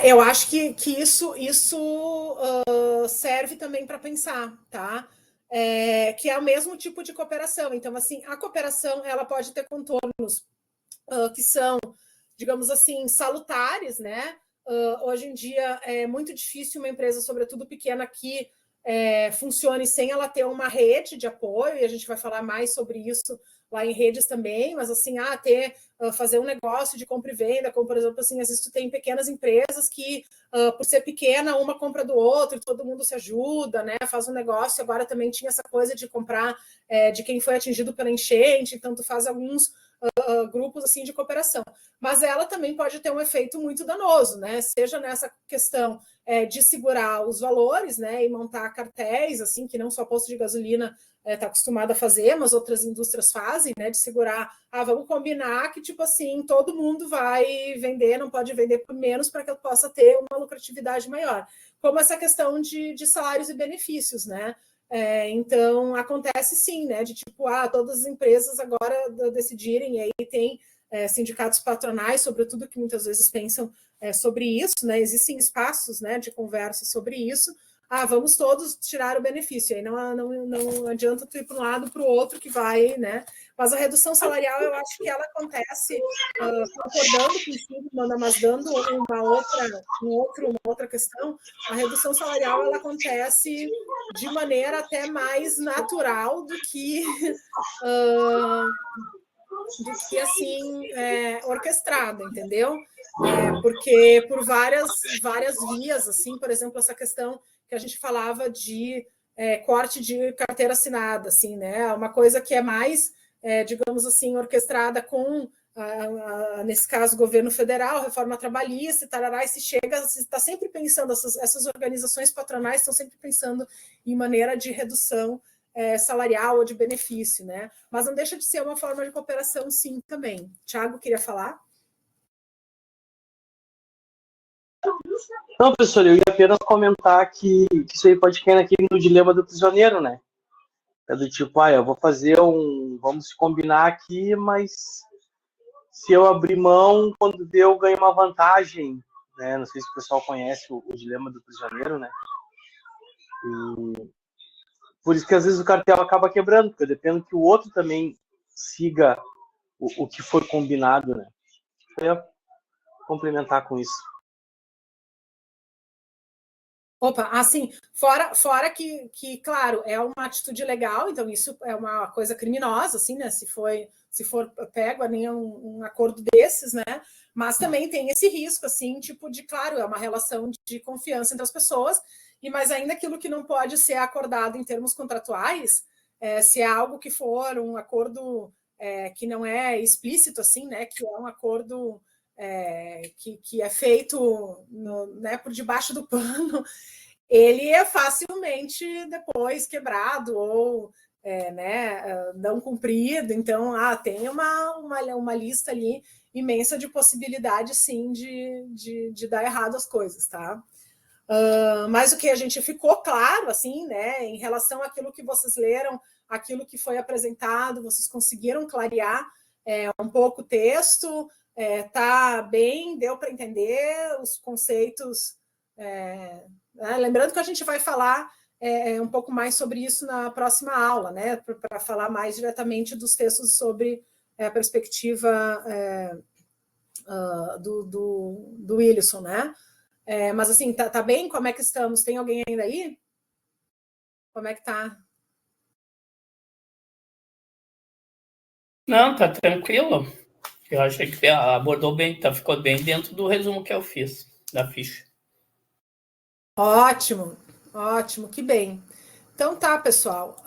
Eu acho que isso serve também para pensar, tá? Que é o mesmo tipo de cooperação. Então, assim, a cooperação ela pode ter contornos que são, digamos assim, salutares, né? Hoje em dia é muito difícil uma empresa, sobretudo pequena, que funcione sem ela ter uma rede de apoio, e a gente vai falar mais sobre isso lá em redes também, mas assim, fazer um negócio de compra e venda, como por exemplo, assim, às vezes tu tem pequenas empresas que, por ser pequena, uma compra do outro, e todo mundo se ajuda, né? Faz um negócio. Agora também tinha essa coisa de comprar de quem foi atingido pela enchente, então tu faz alguns grupos assim de cooperação. Mas ela também pode ter um efeito muito danoso, né? Seja nessa questão de segurar os valores, né? E montar cartéis, assim, que não só posto de gasolina está acostumado a fazer, mas outras indústrias fazem, né? De segurar, vamos combinar que, tipo assim, todo mundo vai vender, não pode vender por menos para que eu possa ter uma lucratividade maior. Como essa questão de salários e benefícios, né? Então, acontece sim, né? De tipo, todas as empresas agora decidirem, e aí tem sindicatos patronais, sobretudo, que muitas vezes pensam sobre isso, né? Existem espaços, né, de conversa sobre isso. Vamos todos tirar o benefício. Aí não adianta tu ir para um lado para o outro que vai, né? Mas a redução salarial, eu acho que ela acontece concordando contigo, mas dando uma outra questão. A redução salarial ela acontece de maneira até mais natural do que assim orquestrada, entendeu? Porque por várias vias, assim, por exemplo, essa questão que a gente falava de corte de carteira assinada, assim, né? Uma coisa que é mais, digamos assim, orquestrada com, nesse caso, governo federal, reforma trabalhista, tarará, e se está sempre pensando, essas organizações patronais estão sempre pensando em maneira de redução salarial ou de benefício, né? Mas não deixa de ser uma forma de cooperação, sim, também. Tiago, queria falar? Não, professor, eu ia apenas comentar que isso aí pode cair naquele no dilema do prisioneiro, né? É do tipo, eu vou fazer vamos se combinar aqui, mas se eu abrir mão, quando vê, eu ganho uma vantagem, né? Não sei se o pessoal conhece o dilema do prisioneiro, né? E por isso que às vezes o cartel acaba quebrando, porque depende que o outro também siga o que foi combinado, né? Eu ia complementar com isso. Opa, assim, fora que, claro, é uma atitude legal, então isso é uma coisa criminosa, assim, né? Se for pego nem um acordo desses, né? Mas também tem esse risco, assim, tipo de, claro, é uma relação de confiança entre as pessoas, mas ainda aquilo que não pode ser acordado em termos contratuais, se é algo que for um acordo que não é explícito, assim, né? Que é um acordo que é feito né, por debaixo do pano, ele é facilmente depois quebrado ou né, não cumprido. Então, tem uma lista ali imensa de possibilidades, sim, de dar errado as coisas, tá? Mas o que a gente ficou claro, assim, né, em relação àquilo que vocês leram, aquilo que foi apresentado, vocês conseguiram clarear um pouco o texto, tá bem, deu para entender os conceitos. Lembrando que a gente vai falar um pouco mais sobre isso na próxima aula, né, para falar mais diretamente dos textos sobre a perspectiva do Wilson, né? Mas assim, tá bem? Como é que estamos? Tem alguém ainda aí? Como é que tá? Não, tá tranquilo. Eu achei que abordou bem, tá? Ficou bem dentro do resumo que eu fiz da ficha. Ótimo, ótimo, que bem. Então tá, pessoal.